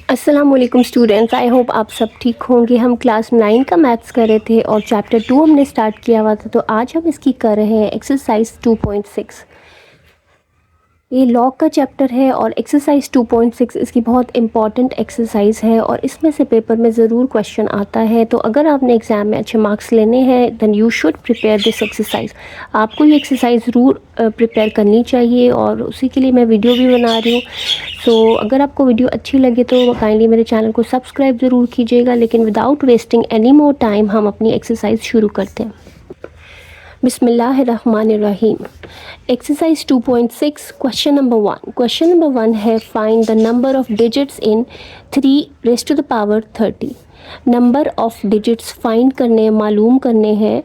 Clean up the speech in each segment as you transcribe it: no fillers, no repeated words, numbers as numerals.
अस्सलाम वालेकुम students, I hope आप सब ठीक होंगे। हम क्लास 9 का मैथ्स कर रहे थे और चैप्टर 2 हमने स्टार्ट किया हुआ था, तो आज हम इसकी कर रहे हैं एक्सरसाइज 2.6। ये लॉग का चैप्टर है और एक्सरसाइज 2.6 इसकी बहुत इंपॉर्टेंट एक्सरसाइज है और इसमें से पेपर में ज़रूर क्वेश्चन आता है। तो अगर आपने एग्ज़ाम में अच्छे मार्क्स लेने हैं then you should prepare this exercise. आपको ये एक्सरसाइज ज़रूर प्रिपेयर करनी चाहिए और उसी के लिए मैं वीडियो भी बना रही हूँ। सो अगर आपको वीडियो अच्छी लगे तो काइंडली मेरे चैनल को सब्सक्राइब ज़रूर कीजिएगा। लेकिन without wasting any more time हम अपनी एक्सरसाइज शुरू करते हैं। बिस्मिल्लाहिर्रहमानिर्रहीम। Exercise 2.6 question number 1। Question number 1 है find the number of digits in 3 raised to the power 30। Number of digits find करने, मालूम करने हैं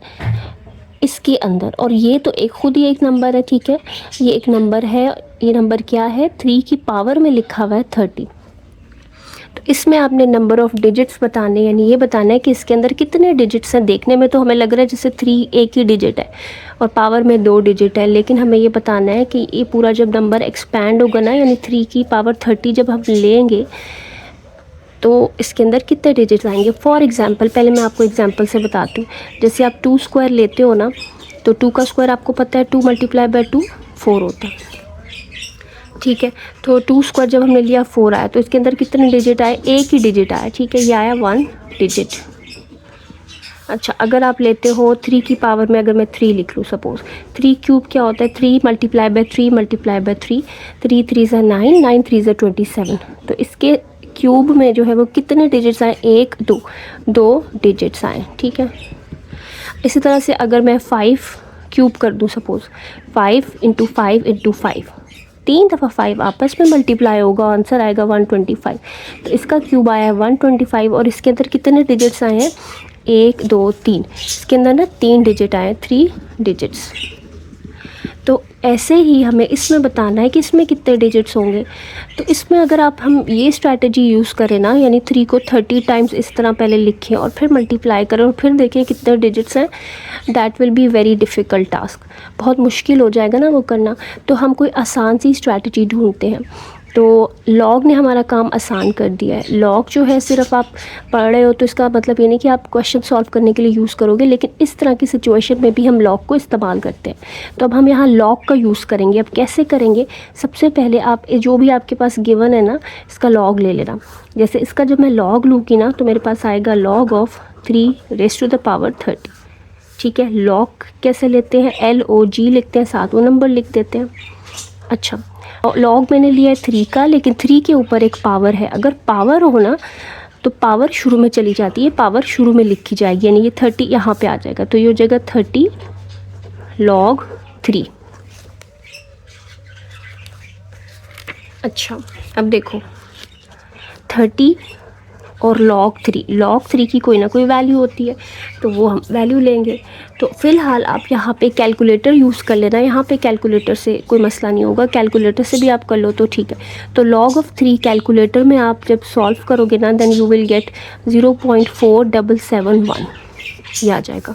इसके अंदर। और ये तो एक खुद ही एक नंबर है, ठीक है। ये एक नंबर है, ये नंबर क्या है? 3 की पावर में लिखा हुआ है 30। तो इसमें आपने नंबर ऑफ़ डिजिट्स बताने, यानी ये बताना है कि इसके अंदर कितने डिजिट्स हैं। देखने में तो हमें लग रहा है जैसे 3 एक ही डिजिट है और पावर में 2 डिजिट है, लेकिन हमें ये बताना है कि ये पूरा जब नंबर एक्सपैंड होगा ना, यानी 3 की पावर 30 जब हम लेंगे तो इसके अंदर कितने डिजिट्स आएंगे। फॉर एग्ज़ाम्पल, पहले मैं आपको एग्जांपल से बताती हूँ। जैसे आप 2 स्क्वायर लेते हो ना, तो 2 का स्क्वायर आपको पता है 2 × 2 4 होता है, ठीक है। तो 2 स्क्वायर जब हमने लिया 4 आया, तो इसके अंदर कितने डिजिट आए? एक ही डिजिट आया, ठीक है। ये आया 1 डिजिट। अच्छा, अगर आप लेते हो 3 की पावर में, अगर मैं 3 लिख लूँ सपोज़, 3 क्यूब क्या होता है? 3 × 3 × 3, 3 3 ज़ा 9, 9 3 ज़ा 27। तो इसके क्यूब में जो है वो कितने डिजिट्स आए? 1 2 2 डिजिट्स आए, ठीक है। इसी तरह से अगर मैं 5 क्यूब कर दूँ सपोज़, 5 × 5 × 5, 3 दफ़ा 5 आपस में मल्टीप्लाई होगा, आंसर आएगा 125। तो इसका क्यूब आया है 125 और इसके अंदर कितने डिजिट्स आए हैं? 1 2 3। इसके अंदर ना 3 डिजिट आए, 3 डिजिट्स। तो ऐसे ही हमें इसमें बताना है कि इसमें कितने डिजिट्स होंगे। तो इसमें अगर हम ये स्ट्रैटेजी यूज़ करें ना, यानी 3 को 30 टाइम्स इस तरह पहले लिखें और फिर मल्टीप्लाई करें और फिर देखें कितने डिजिट्स हैं, that will be very difficult task. बहुत मुश्किल हो जाएगा ना वो करना। तो हम कोई आसान सी स्ट्रैटेजी ढूंढते हैं। तो लॉग ने हमारा काम आसान कर दिया है। लॉग जो है सिर्फ आप पढ़ रहे हो तो इसका मतलब ये नहीं कि आप क्वेश्चन सॉल्व करने के लिए यूज़ करोगे, लेकिन इस तरह की सिचुएशन में भी हम लॉग को इस्तेमाल करते हैं। तो अब हम यहाँ लॉग का यूज़ करेंगे। अब कैसे करेंगे? सबसे पहले आप जो भी आपके पास गिवन है ना, इसका लॉग ले लेना। जैसे इसका जब मैं लॉग लूँगी ना, तो मेरे पास आएगा log of 3 raised to the power 30, ठीक है। लॉग कैसे लेते हैं? LOG लिखते हैं, साथ वो नंबर लिख देते हैं। अच्छा, लॉग मैंने लिया है 3 का, लेकिन 3 के ऊपर एक पावर है। अगर पावर हो ना तो पावर शुरू में चली जाती है, पावर शुरू में लिखी जाएगी, यानी ये 30 यहाँ पे आ जाएगा। तो ये हो जाएगा 30 log 3। अच्छा, अब देखो 30 और log 3 की कोई ना कोई वैल्यू होती है, तो वो हम वैल्यू लेंगे। तो फ़िलहाल आप यहाँ पे कैलकुलेटर यूज़ कर लेना। यहाँ पे कैलकुलेटर से कोई मसला नहीं होगा, कैलकुलेटर से भी आप कर लो तो ठीक है। तो log of 3 कैलकुलेटर में आप जब सॉल्व करोगे ना, देन यू विल गेट 0.4771, ये आ जाएगा।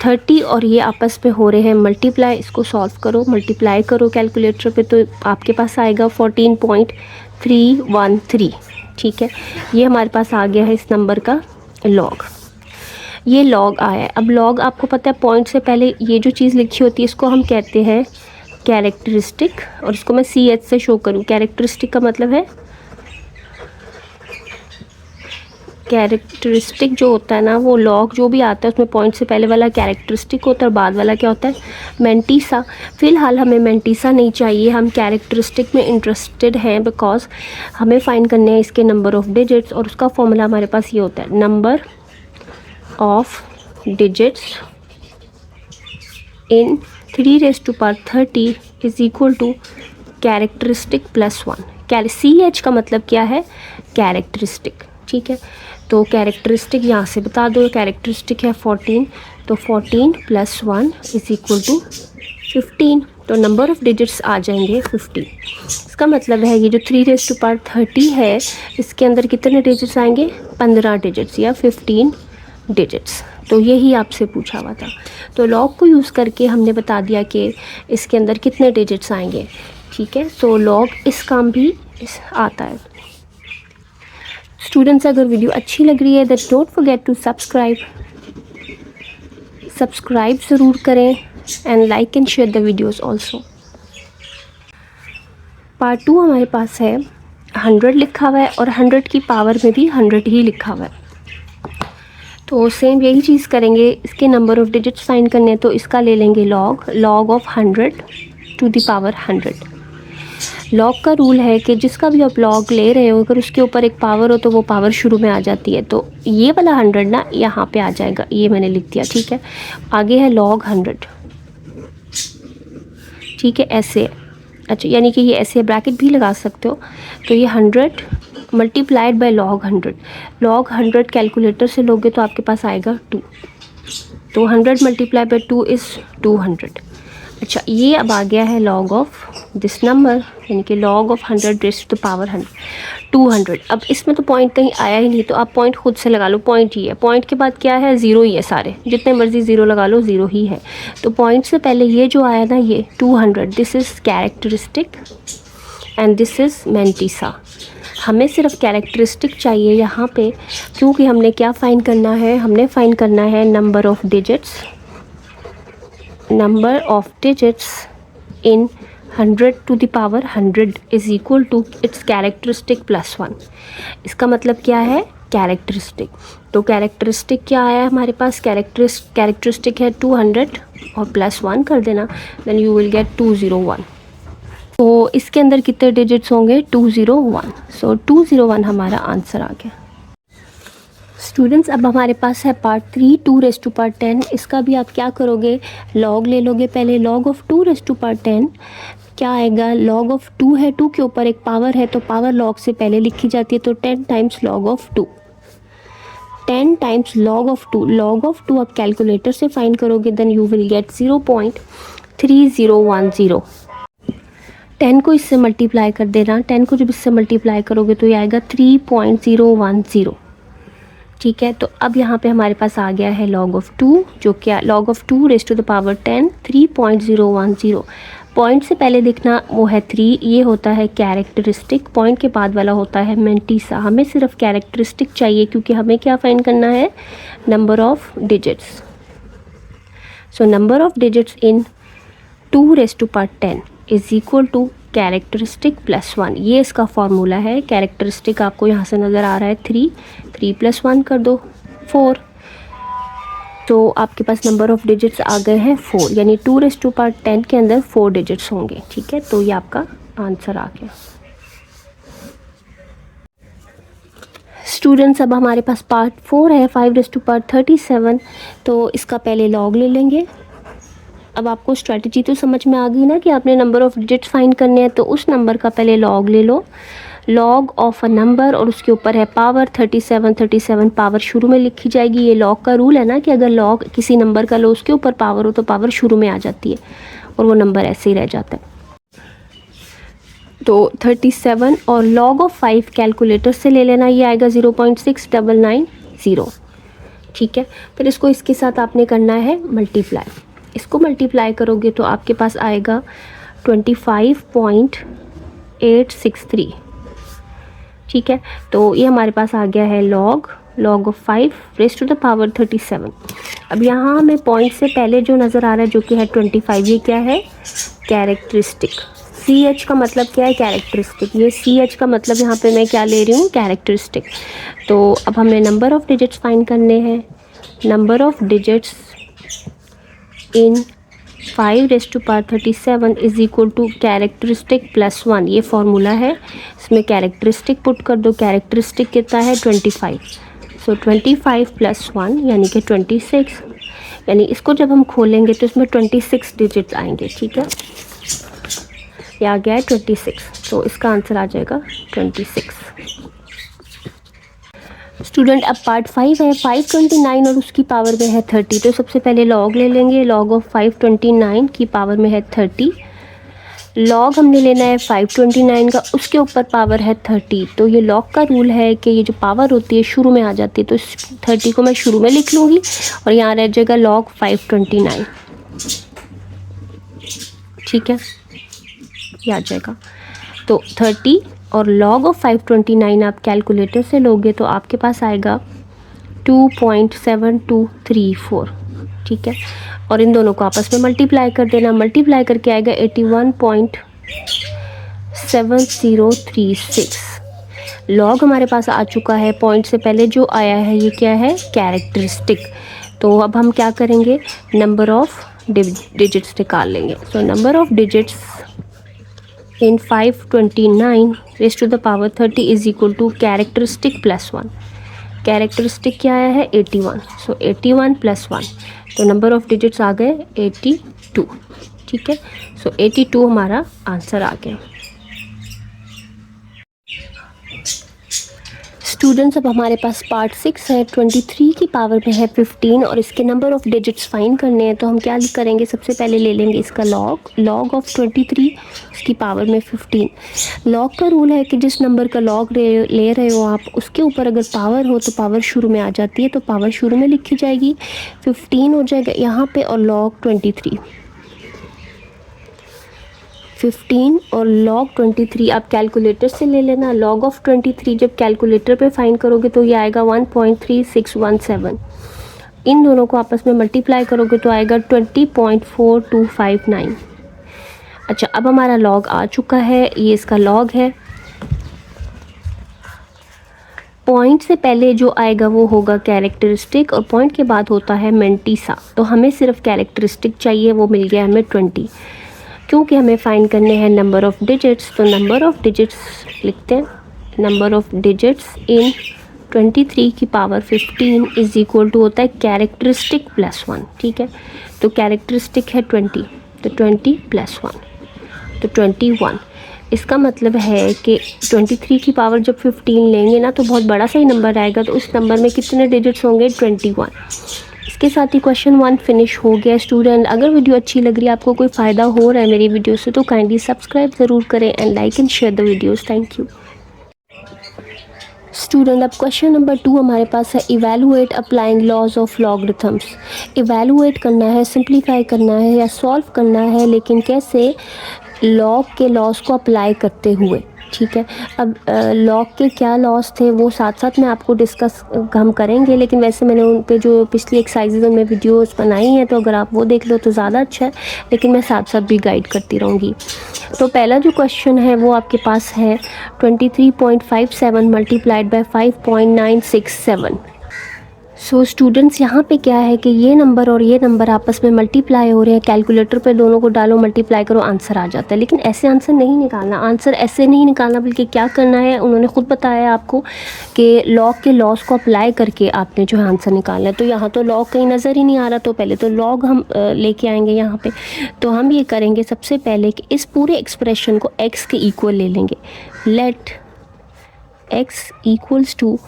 30 और ये आपस में हो रहे हैं मल्टीप्लाई। इसको सॉल्व करो, मल्टीप्लाई करो कैलकुलेटर पे, तो आपके पास आएगा 14.313, ठीक है। ये हमारे पास आ गया है इस नंबर का लॉग। ये लॉग आया है। अब लॉग आपको पता है, पॉइंट से पहले ये जो चीज़ लिखी होती है इसको हम कहते हैं कैरेक्टरिस्टिक, और इसको मैं CH से शो करूँ। कैरेक्टरिस्टिक का मतलब है, कैरेक्टरिस्टिक जो होता है ना, वो लॉग जो भी आता है उसमें पॉइंट से पहले वाला कैरेक्टरिस्टिक होता है और बाद वाला क्या होता है? मैंटीसा। फ़िलहाल हमें मैंटीसा नहीं चाहिए, हम कैरेक्टरिस्टिक में इंटरेस्टेड हैं, बिकॉज हमें फाइंड करने हैं इसके नंबर ऑफ़ डिजिट्स। और उसका फॉर्मूला हमारे पास ये होता है, number of digits in 3 raised to power 30 is equal to characteristic plus 1। CH का मतलब क्या है? कैरेक्टरिस्टिक, ठीक है। तो कैरेक्टरिस्टिक यहाँ से बता दो, कैरेक्टरिस्टिक है 14, तो 14 + 1 इज़ इक्वल टू 15। तो नंबर ऑफ़ डिजिट्स आ जाएंगे 15। इसका मतलब है ये जो 3 रेज़्ड टू पावर 30 है, इसके अंदर कितने डिजिट्स आएंगे? 15 डिजिट्स या 15 डिजिट्स। तो यही आपसे पूछा हुआ था। तो लॉग को यूज़ करके हमने बता दिया कि इसके अंदर कितने डिजिट्स आएंगे, ठीक है। तो लॉग इस काम भी आता है। स्टूडेंट्स, अगर वीडियो अच्छी लग रही है then don't forget to subscribe ज़रूर करें and like and share the videos also. Part 2 हमारे पास है 100 लिखा हुआ है और 100 की पावर में भी 100 ही लिखा हुआ है। तो सेम यही चीज़ करेंगे, इसके नंबर ऑफ़ डिजिट्स फाइंड करने हैं तो इसका ले लेंगे log of 100 to the power 100। Log का रूल है कि जिसका भी आप लॉग ले रहे हो अगर उसके ऊपर एक पावर हो तो वो पावर शुरू में आ जाती है। तो ये वाला 100 ना यहाँ पे आ जाएगा, ये मैंने लिख दिया, ठीक है। आगे है लॉग 100, ठीक है, ऐसे। अच्छा, यानी कि ये ऐसे ब्रैकेट भी लगा सकते हो। तो ये 100 multiplied by log 100। Log 100 calculator से लोगे तो आपके पास आएगा 2। तो 100 मल्टीप्लाई बाय 2 इज़ 200। अच्छा, ये अब आ गया है लॉग ऑफ दिस नंबर, यानी कि log of 100 raised to the power 200। अब इसमें तो पॉइंट कहीं आया ही नहीं, तो आप पॉइंट खुद से लगा लो। पॉइंट ही है, पॉइंट के बाद क्या है, ज़ीरो ही है। सारे जितने मर्जी ज़ीरो लगा लो, ज़ीरो ही है। तो पॉइंट से पहले ये जो आया ना, ये 200, this is characteristic and this is mantissa. हमें सिर्फ कैरेक्टरिस्टिक चाहिए यहाँ पे, क्योंकि हमने क्या फाइंड करना है, हमने फाइंड करना है number of digits in 100 to the power 100 is equal to its characteristic plus 1। इसका मतलब क्या है, कैरेक्टरिस्टिक। तो कैरेक्टरिस्टिक क्या आया हमारे पास, कैरेक्टरिस्टिक है 200 और प्लस 1 कर देना, देन यू विल गेट 201। तो इसके अंदर कितने डिजिट्स होंगे, 201। सो 201 हमारा आंसर आ गया। स्टूडेंट्स, अब हमारे पास है पार्ट 3 2 रेज़ टू पावर 10। इसका भी आप क्या करोगे, लॉग ले लोगे पहले। Log of 2 raise to power 10 क्या आएगा, लॉग ऑफ 2 है, 2 के ऊपर एक पावर है तो पावर लॉग से पहले लिखी जाती है। तो 10 times log of 2, 10 times log of 2। Log of 2 आप कैलकुलेटर से फाइंड करोगे, देन यू विल गेट 0.3010। 10 को इससे मल्टीप्लाई कर देना, 10 को जब इससे मल्टीप्लाई करोगे तो ये आएगा 3.010, ठीक है। तो अब यहाँ पे हमारे पास आ गया है लॉग ऑफ 2, जो क्या, log of 2 raise to the power 10 3.010। Point से पहले देखना वो है 3, ये होता है कैरेक्टरिस्टिक। पॉइंट के बाद वाला होता है मैंटिसा। हमें सिर्फ कैरेक्टरिस्टिक चाहिए, क्योंकि हमें क्या फाइंड करना है, number of digits. So number of digits in 2 raise to power 10 is equal to characteristic plus 1। ये इसका फॉर्मूला है। कैरेक्टरिस्टिक आपको यहाँ से नज़र आ रहा है 3 प्लस 1 कर दो 4। तो आपके पास नंबर ऑफ़ डिजिट्स आ गए हैं 4, यानी 2 रेज़ टू पावर 10 के अंदर 4 डिजिट्स होंगे, ठीक है। तो ये आपका आंसर आ गया। स्टूडेंट्स, अब हमारे पास पार्ट 4 है 5 रेज़ टू पावर 37। तो इसका पहले लॉग ले लेंगे। अब आपको स्ट्रेटजी तो समझ में आ गई ना कि आपने नंबर ऑफ़ डिजिट्स फाइंड करने हैं। तो उस नंबर का पहले लॉग ले लो, लॉग ऑफ अ नंबर, और उसके ऊपर है पावर 37 पावर शुरू में लिखी जाएगी। ये लॉग का रूल है ना कि अगर लॉग किसी नंबर का लो उसके ऊपर पावर हो तो पावर शुरू में आ जाती है और वो नंबर ऐसे ही रह जाता है। तो 37 और लॉग ऑफ 5 कैलकुलेटर से ले लेना, ये आएगा 0.6990, ठीक है। फिर इसको इसके साथ आपने करना है मल्टीप्लाई। इसको मल्टीप्लाई करोगे तो आपके पास आएगा 25.863, ठीक है। तो ये हमारे पास आ गया है log of 5 raise to the power 37। अब यहाँ हमें पॉइंट से पहले जो नज़र आ रहा है जो कि है 25, ये क्या है, कैरेक्टरिस्टिक। CH का मतलब क्या है, कैरेक्टरिस्टिक। ये CH का मतलब यहाँ पे मैं क्या ले रही हूँ, कैरेक्टरिस्टिक। तो अब हमने नंबर ऑफ़ डिजिट्स फाइंड करने हैं। Number of digits in 5 raise to power 37 is equal to characteristic plus 1। ये फार्मूला है, इसमें कैरेक्टरिस्टिक पुट कर दो। कैरेक्टरिस्टिक कितना है, 25। सो 25 प्लस 1 यानी कि 26, यानी इसको जब हम खोलेंगे तो इसमें 26 डिजिट्स आएंगे, ठीक है। ये आ गया है 26, तो इसका आंसर आ जाएगा 26। स्टूडेंट, अब पार्ट 5 है 529 और उसकी पावर में है 30। तो सबसे पहले लॉग ले लेंगे। लॉग ऑफ 529 की पावर में है 30। लॉग हमने लेना है 529 का, उसके ऊपर पावर है 30। तो ये लॉग का रूल है कि ये जो पावर होती है शुरू में आ जाती है। तो इस 30 को मैं शुरू में लिख लूँगी और यहाँ रह जाएगा लॉग 529, ठीक है, ये आ जाएगा। तो 30 और log ऑफ 529 आप कैलकुलेटर से लोगे तो आपके पास आएगा 2.7234, ठीक है। और इन दोनों को आपस में मल्टीप्लाई कर देना, मल्टीप्लाई करके आएगा 81.7036। लॉग हमारे पास आ चुका है, पॉइंट से पहले जो आया है ये क्या है, कैरेक्टरिस्टिक। तो अब हम क्या करेंगे, नंबर ऑफ डिजिट्स निकाल लेंगे। So number of digits in 529 raise to the power 30 is equal to characteristic plus 1। Characteristic क्या आया है, 81। सो 81 प्लस 1, तो नंबर ऑफ डिजिट्स आ गए 82, ठीक है। सो 82 हमारा आंसर आ गया। स्टूडेंट्स, अब हमारे पास पार्ट 6 है, 23 की पावर में है 15 और इसके नंबर ऑफ डिजिट्स फाइंड करने हैं। तो हम क्या करेंगे, सबसे पहले ले लेंगे इसका लॉग ऑफ 23 इसकी पावर में 15। लॉग का रूल है कि जिस नंबर का लॉग ले रहे हो आप, उसके ऊपर अगर पावर हो तो पावर शुरू में आ जाती है, तो पावर शुरू में लिखी जाएगी, 15 हो जाएगा यहाँ पे और लॉग 23, 15 और log 23 आप कैलकुलेटर से ले लेना। log ऑफ 23 जब कैलकुलेटर पे फाइंड करोगे तो ये आएगा 1.3617। इन दोनों को आपस में मल्टीप्लाई करोगे तो आएगा 20.4259। अच्छा, अब हमारा log आ चुका है, ये इसका log है। पॉइंट से पहले जो आएगा वो होगा कैरेक्टरिस्टिक और पॉइंट के बाद होता है मेंटिसा। तो हमें सिर्फ कैरेक्टरिस्टिक चाहिए, वो मिल गया हमें 20। क्योंकि हमें फाइंड करने हैं नंबर ऑफ़ डिजिट्स, तो नंबर ऑफ़ डिजिट्स लिखते हैं। नंबर ऑफ़ डिजिट्स इन 23 की पावर 15 इज़ इक्वल टू होता है कैरेक्टरिस्टिक प्लस 1, ठीक है। तो कैरेक्टरिस्टिक है 20, तो 20 प्लस 1 तो 21। इसका मतलब है कि 23 की पावर जब 15 लेंगे ना तो बहुत बड़ा सा ही नंबर आएगा, तो उस नंबर में कितने डिजिट्स होंगे, 21। इसके साथ ही क्वेश्चन 1 फिनिश हो गया। स्टूडेंट, अगर वीडियो अच्छी लग रही है, आपको कोई फ़ायदा हो रहा है मेरी वीडियो से, तो काइंडली सब्सक्राइब ज़रूर करें and like and share the videos. Thank you. Student, अब क्वेश्चन नंबर 2 हमारे पास है, evaluate applying laws of logarithms. Evaluate करना है, सिंप्लीफाई करना है या सॉल्व करना है, लेकिन कैसे, लॉग के लॉस को अप्लाई करते हुए, ठीक है। अब लॉग के क्या लॉस थे वो साथ साथ में आपको डिस्कस हम करेंगे, लेकिन वैसे मैंने उन पे जो पिछली एक्सरसाइजेज उनमें वीडियोस बनाई हैं, तो अगर आप वो देख लो तो ज़्यादा अच्छा है, लेकिन मैं साथ साथ भी गाइड करती रहूँगी। तो पहला जो क्वेश्चन है वो आपके पास है 23.57 मल्टीप्लाइड बाय 5.967। सो स्टूडेंट्स, यहाँ पे क्या है कि ये नंबर और ये नंबर आपस में मल्टीप्लाई हो रहे हैं। कैलकुलेटर पे दोनों को डालो, मल्टीप्लाई करो, आंसर आ जाता है। लेकिन ऐसे आंसर नहीं निकालना, आंसर ऐसे नहीं निकालना, बल्कि क्या करना है, उन्होंने ख़ुद बताया आपको कि लॉग के लॉस को अप्लाई करके आपने जो है आंसर निकालना है। तो यहाँ तो लॉग कहीं नज़र ही नहीं आ रहा, तो पहले तो लॉग हम लेके आएंगे यहाँ पर। तो हम ये करेंगे सबसे पहले कि इस पूरे एक्सप्रेशन को एक्स के इक्वल ले लेंगे। Let x equals to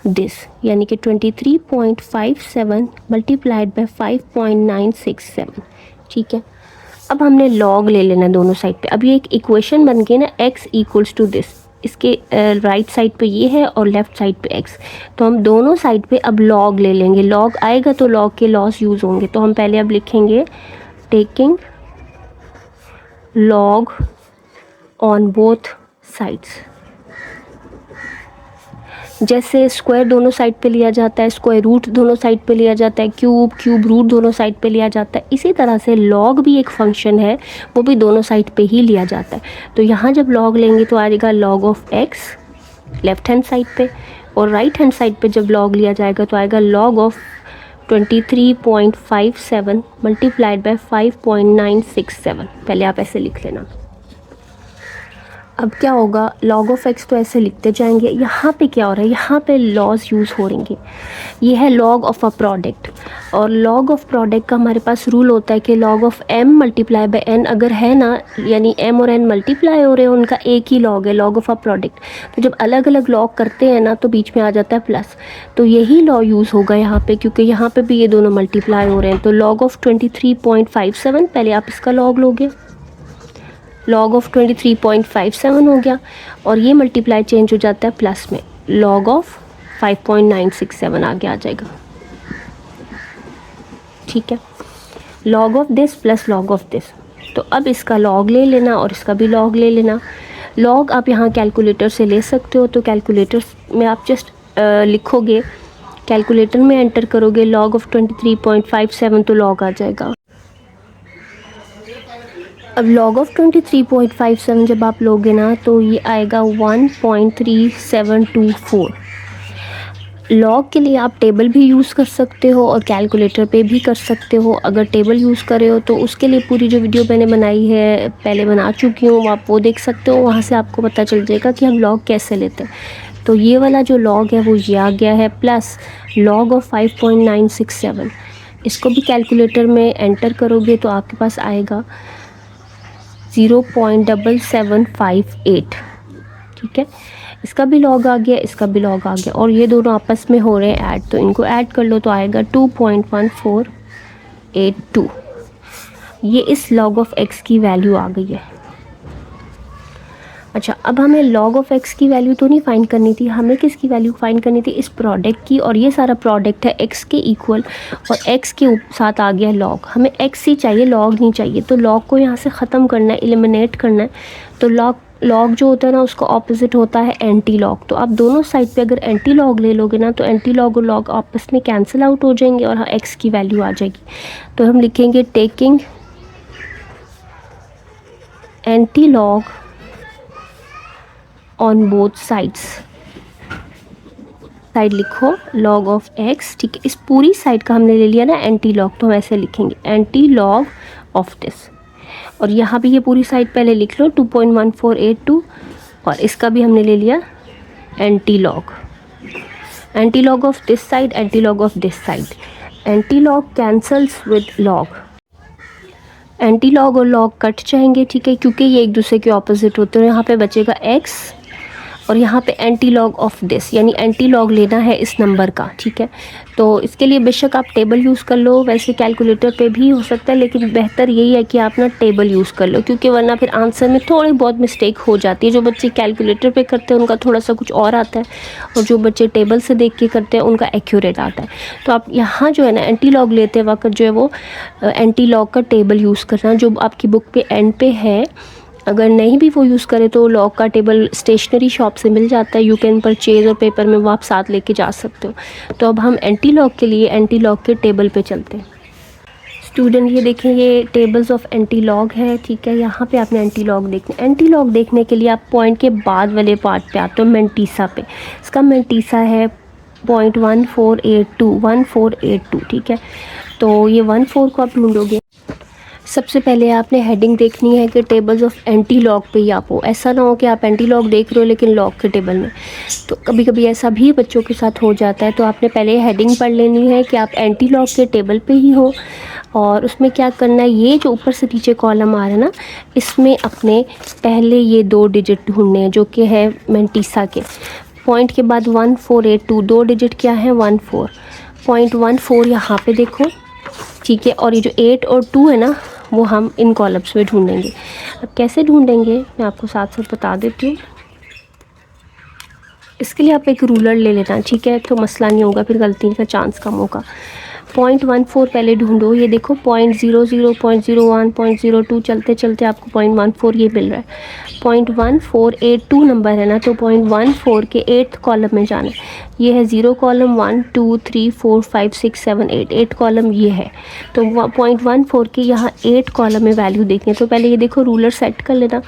this, यानी कि 23.57 मल्टीप्लाइड बाय 5.967, ठीक है। अब हमने लॉग ले लेना दोनों साइड पे। अब ये एक इक्वेशन बन गई ना, x इक्वल्स टू दिस, इसके राइट साइड पे ये है और लेफ़्ट साइड पे x। तो हम दोनों साइड पे अब लॉग ले लेंगे। लॉग आएगा तो लॉग के लॉस यूज़ होंगे। तो हम पहले अब लिखेंगे taking log on both sides. जैसे स्क्वायर दोनों साइड पे लिया जाता है, स्क्वायर रूट दोनों साइड पे लिया जाता है, क्यूब रूट दोनों साइड पे लिया जाता है, इसी तरह से लॉग भी एक फंक्शन है, वो भी दोनों साइड पे ही लिया जाता है। तो यहाँ जब लॉग लेंगे तो आएगा log of x left hand side पे, और राइट हैंड साइड पे जब लॉग लिया जाएगा तो आएगा लॉग ऑफ 23.57 मल्टीप्लाइड बाय 5.967। पहले आप ऐसे लिख लेना। अब क्या होगा, लॉग ऑफ एक्स तो ऐसे लिखते जाएंगे। यहाँ पे क्या हो रहा है, यहाँ पे लॉज यूज़ हो रही ये है लॉग ऑफ अ प्रोडक्ट। और लॉग ऑफ प्रोडक्ट का हमारे पास रूल होता है कि log of m multiply by n अगर है ना, यानी एम और एन मल्टीप्लाई हो रहे हैं, उनका एक ही लॉग है, लॉग ऑफ अ प्रोडक्ट। तो जब अलग अलग लॉग करते हैं ना तो बीच में आ जाता है प्लस, तो यही लॉ यूज़ होगा यहाँ पे, क्योंकि यहाँ पे भी ये दोनों मल्टीप्लाई हो रहे हैं। तो लॉग ऑफ 23.57, पहले आप इसका लॉग लोगे, लॉग ऑफ 23.57 हो गया, और ये मल्टीप्लाई चेंज हो जाता है प्लस में, लॉग ऑफ 5.967 आगे आ जाएगा, ठीक है। Log of this plus log of this. तो अब इसका लॉग ले लेना और इसका भी लॉग ले लेना। लॉग आप यहाँ कैलकुलेटर से ले सकते हो, तो कैलकुलेटर में आप जस्ट लिखोगे, कैलकुलेटर में एंटर करोगे log ऑफ 23.57 तो लॉग आ जाएगा। अब log ऑफ 23.57 जब आप लोगे ना तो ये आएगा 1.3724। लॉग के लिए आप टेबल भी यूज़ कर सकते हो और कैलकुलेटर पे भी कर सकते हो। अगर टेबल यूज़ करे हो तो उसके लिए पूरी जो वीडियो मैंने बनाई है, पहले बना चुकी हूँ, आप वो देख सकते हो, वहाँ से आपको पता चल जाएगा कि हम लॉग कैसे लेते हैं। तो ये वाला जो लॉग है वो ये आ गया है, प्लस लॉग ऑफ 5.967। इसको भी कैलकुलेटर में एंटर करोगे तो आपके पास आएगा 0.7758। ठीक है, इसका भी लॉग आ गया, इसका भी लॉग आ गया, और ये दोनों आपस में हो रहे हैं ऐड, तो इनको ऐड कर लो तो आएगा 2.1482। ये इस लॉग ऑफ एक्स की वैल्यू आ गई है। अच्छा, अब हमें लॉग ऑफ एक्स की वैल्यू तो नहीं फाइंड करनी थी, हमें किसकी वैल्यू फाइंड करनी थी, इस प्रोडक्ट की। और ये सारा प्रोडक्ट है एक्स के इक्वल और एक्स के साथ आ गया लॉग। हमें एक्स ही चाहिए, लॉग नहीं चाहिए, तो लॉग को यहाँ से ख़त्म करना है, एलिमिनेट करना है। तो लॉग जो होता है ना उसका ऑपोजिट होता है एंटी लॉग। तो आप दोनों साइड पे अगर एंटी लॉग ले लोगे ना तो एंटी लॉग और लॉग आपस में कैंसिल आउट हो जाएंगे और एक्स की वैल्यू आ जाएगी। तो हम लिखेंगे taking anti log on both sides. Side लिखो log ऑफ x, ठीक है। इस पूरी साइड का हमने ले लिया ना एंटी लॉग, तो हम ऐसे लिखेंगे एंटी लॉग ऑफ दिस। और यहाँ भी ये पूरी साइड पहले लिख लो 2.1482, और इसका भी हमने ले लिया anti log. Anti log of this side, anti log of this side. Anti log cancels with log, anti log और लॉग कट जाएंगे, ठीक है, क्योंकि ये एक दूसरे के ऑपोजिट होते हैं। यहाँ पे बचेगा x और यहाँ पे एंटी लॉग ऑफ दिस, यानी एंटी लॉग लेना है इस नंबर का, ठीक है। तो इसके लिए बेशक आप टेबल यूज़ कर लो, वैसे कैलकुलेटर पे भी हो सकता है, लेकिन बेहतर यही है कि आप ना टेबल यूज़ कर लो, क्योंकि वरना फिर आंसर में थोड़ी बहुत मिस्टेक हो जाती है। जो बच्चे कैलकुलेटर पे करते हैं उनका थोड़ा सा कुछ और आता है, और जो बच्चे टेबल से देख के करते हैं उनका एक्यूरेट आता है। तो आप यहाँ जो है ना एंटी लॉग लेते वक्त जो है वो एंटी लॉग का टेबल यूज़ करना, जो आपकी बुक पे एंड पे है। अगर नहीं भी वो यूज़ करे तो लॉग का टेबल स्टेशनरी शॉप से मिल जाता है, यू कैन परचेज, और पेपर में वो आप साथ लेके जा सकते हो। तो अब हम एंटी लॉग के लिए एंटी लॉग के टेबल पे चलते हैं। स्टूडेंट ये देखें, ये टेबल्स ऑफ एंटी लॉग है, ठीक है। यहाँ पे आपने एंटी लॉग देखना। एंटी लॉग देखने के लिए आप पॉइंट के बाद वाले पार्ट पे आते हो, मेंटीसा पे। इसका मेंटीसा है 0.1482, ठीक है। तो ये 14 को आप ढूंढोगे। सबसे पहले आपने हेडिंग देखनी है कि टेबल्स ऑफ एंटी लॉग पे ही आप हो। ऐसा ना हो कि आप एंटी लॉग देख रहे हो लेकिन लॉग के टेबल में, तो कभी कभी ऐसा भी बच्चों के साथ हो जाता है। तो आपने पहले हेडिंग पढ़ लेनी है कि आप एंटी लॉग के टेबल पे ही हो, और उसमें क्या करना है, ये जो ऊपर से नीचे कॉलम आ रहा है ना, इसमें अपने पहले ये 2 डिजिट ढूंढने हैं जो कि है मेंटीसा के। पॉइंट के बाद 1482, 2 डिजिट क्या है 14, 0.14 यहाँ पे देखो, ठीक है। और ये जो 8 और 2 है ना वो हम इन कॉलम्स में ढूंढेंगे। अब कैसे ढूंढेंगे मैं आपको साथ साथ बता देती हूँ। इसके लिए आप एक रूलर ले लेना, ठीक है, तो मसला नहीं होगा, फिर गलती का चांस कम होगा। 0.14 पहले ढूंढो, ये देखो 0.00, 0.01, 0.02 चलते चलते आपको 0.14 ये मिल रहा है। 0.1482 नंबर है ना, तो 0.14 के 8th कॉलम में जाना है। ये है 0 कॉलम, 1 2 3 4 5 6 7 8 कॉलम ये है। तो 0.14 के यहाँ 8 कॉलम में वैल्यू देखनी है। तो पहले ये देखो रूलर सेट कर लेना,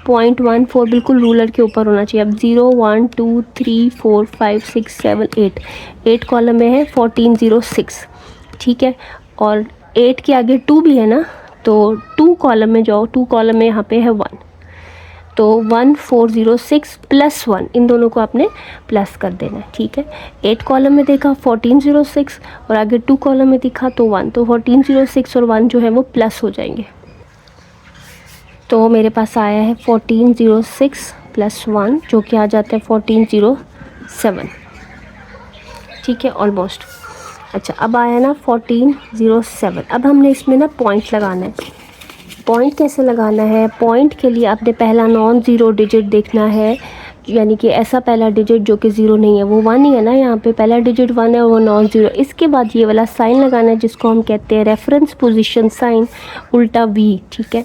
0.14 बिल्कुल रूलर के ऊपर होना चाहिए। अब 0 1 2 3 4 5 6 7 8 कॉलम में है 1406, ठीक है। और 8 के आगे 2 भी है ना, तो 2 कॉलम में जाओ, 2 कॉलम में यहाँ पे है 1, तो 1406 प्लस 1, इन दोनों को आपने प्लस कर देना है, ठीक है। 8 कॉलम में देखा 1406 और आगे 2 कॉलम में दिखा तो 1, तो 1406 और 1 जो है वो प्लस हो जाएंगे। तो मेरे पास आया है 1406 प्लस 1 जो कि आ जाता है 1407, ठीक है, ऑलमोस्ट। अच्छा, अब आया ना 1407। अब हमने इसमें ना पॉइंट लगाना है। पॉइंट कैसे लगाना है, पॉइंट के लिए आपने पहला नॉन ज़ीरो डिजिट देखना है यानी कि ऐसा पहला डिजिट जो कि ज़ीरो नहीं है, वो 1 ही है ना, यहाँ पे पहला डिजिट 1 है, वो नॉन ज़ीरो। इसके बाद ये वाला साइन लगाना है जिसको हम कहते हैं रेफरेंस पोजीशन साइन, उल्टा V, ठीक है।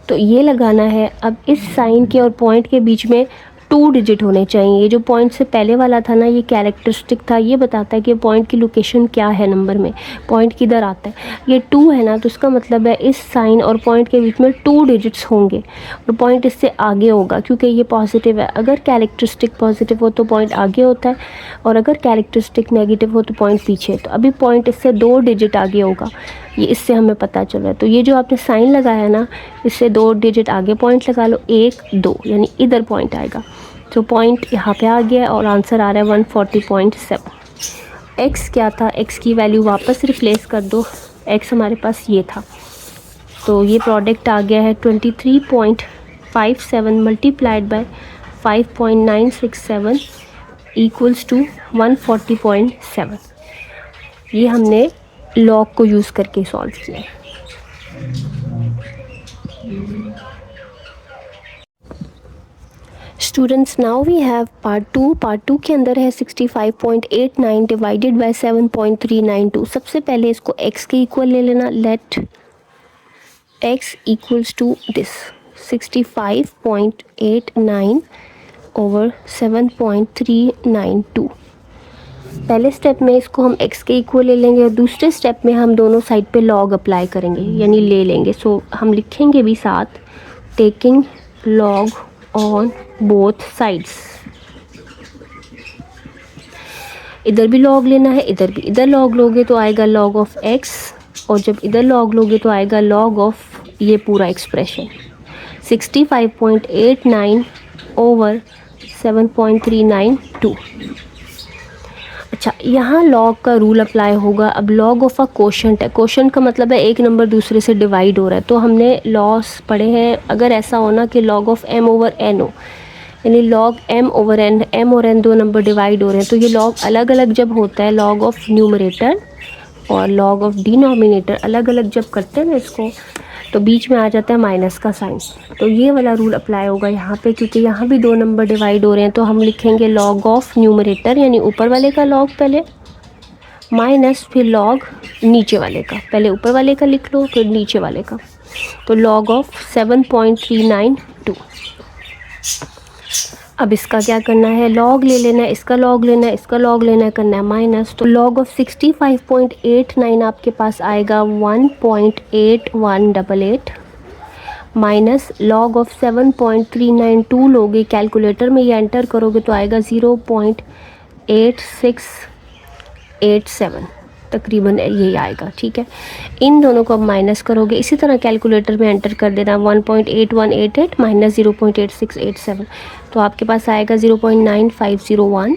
तो ये लगाना है। अब इस साइन के और पॉइंट के बीच में 2 डिजिट होने चाहिए। ये जो पॉइंट से पहले वाला था ना, ये कैरेक्टरिस्टिक था, ये बताता है कि पॉइंट की लोकेशन क्या है नंबर में, पॉइंट किधर आता है। ये 2 है ना, तो इसका मतलब है इस साइन और पॉइंट के बीच में 2 डिजिट्स होंगे और पॉइंट इससे आगे होगा क्योंकि ये पॉजिटिव है। अगर कैरेक्टरिस्टिक पॉजिटिव हो तो पॉइंट आगे होता है और अगर कैरेक्टरिस्टिक नेगेटिव हो तो पॉइंट पीछे। तो अभी पॉइंट इससे 2 डिजिट आगे होगा, ये इससे हमें पता चल रहा है। तो ये जो आपने साइन लगाया ना, इससे 2 डिजिट आगे पॉइंट लगा लो, 1 2, यानी इधर पॉइंट आएगा। तो पॉइंट यहाँ पे आ गया और आंसर आ रहा है 140.7। एक्स क्या था, एक्स की वैल्यू वापस रिप्लेस कर दो, एक्स हमारे पास ये था, तो ये प्रोडक्ट आ गया है 23.57 मल्टीप्लाइड बाय 5.967 इक्वल्स टू 140.7। ये हमने लॉग को यूज़ करके सॉल्व किया। Students, now we have part 2। Part 2 के अंदर है 65.89 डिवाइडेड बाय 7.392। सबसे पहले इसको x के इक्वल ले लेना। Let x equals to this 65.89 over 7.392। पहले स्टेप में इसको हम x के इक्वल ले लेंगे और दूसरे स्टेप में हम दोनों साइड पे लॉग अप्लाई करेंगे, यानी ले लेंगे। सो हम लिखेंगे भी साथ, taking log on both sides. इधर भी लॉग लेना है, इधर भी। इधर लॉग लोगे तो आएगा लॉग ऑफ x और जब इधर लॉग लोगे तो आएगा लॉग ऑफ ये पूरा एक्सप्रेशन 65.89 ओवर 7.392। अच्छा, यहाँ लॉग का रूल अप्लाई होगा। अब लॉग ऑफ अ कोशेंट है, कोशेंट का मतलब है एक नंबर दूसरे से डिवाइड हो रहा है। तो हमने लॉस पढ़े हैं, अगर ऐसा होना कि log of m over n हो, यानी log m over n, m और n 2 नंबर डिवाइड हो रहे हैं, तो ये लॉग अलग अलग जब होता है, लॉग ऑफ न्यूमरेटर और लॉग ऑफ डिनोमिनेटर अलग अलग जब करते हैं ना इसको, तो बीच में आ जाता है माइनस का साइन। तो ये वाला रूल अप्लाई होगा यहाँ पे, क्योंकि यहाँ भी 2 नंबर डिवाइड हो रहे हैं। तो हम लिखेंगे लॉग ऑफ न्यूमरेटर यानी ऊपर वाले का लॉग पहले, माइनस फिर लॉग नीचे वाले का। पहले ऊपर वाले का लिख लो फिर नीचे वाले का। तो लॉग ऑफ 7.392। अब इसका क्या करना है, लॉग ले लेना है, इसका लॉग लेना है, इसका लॉग लेना है, करना है माइनस। तो लॉग ऑफ 65.89 आपके पास आएगा 1.8188 माइनस लॉग ऑफ 7.392 लोगे कैलकुलेटर में, ये एंटर करोगे तो आएगा 0.8687 तकरीबन यही आएगा, ठीक है। इन दोनों को अब माइनस करोगे, इसी तरह कैलकुलेटर में एंटर कर देना 1.8188 माइनस 0.8687, तो आपके पास आएगा 0.9501।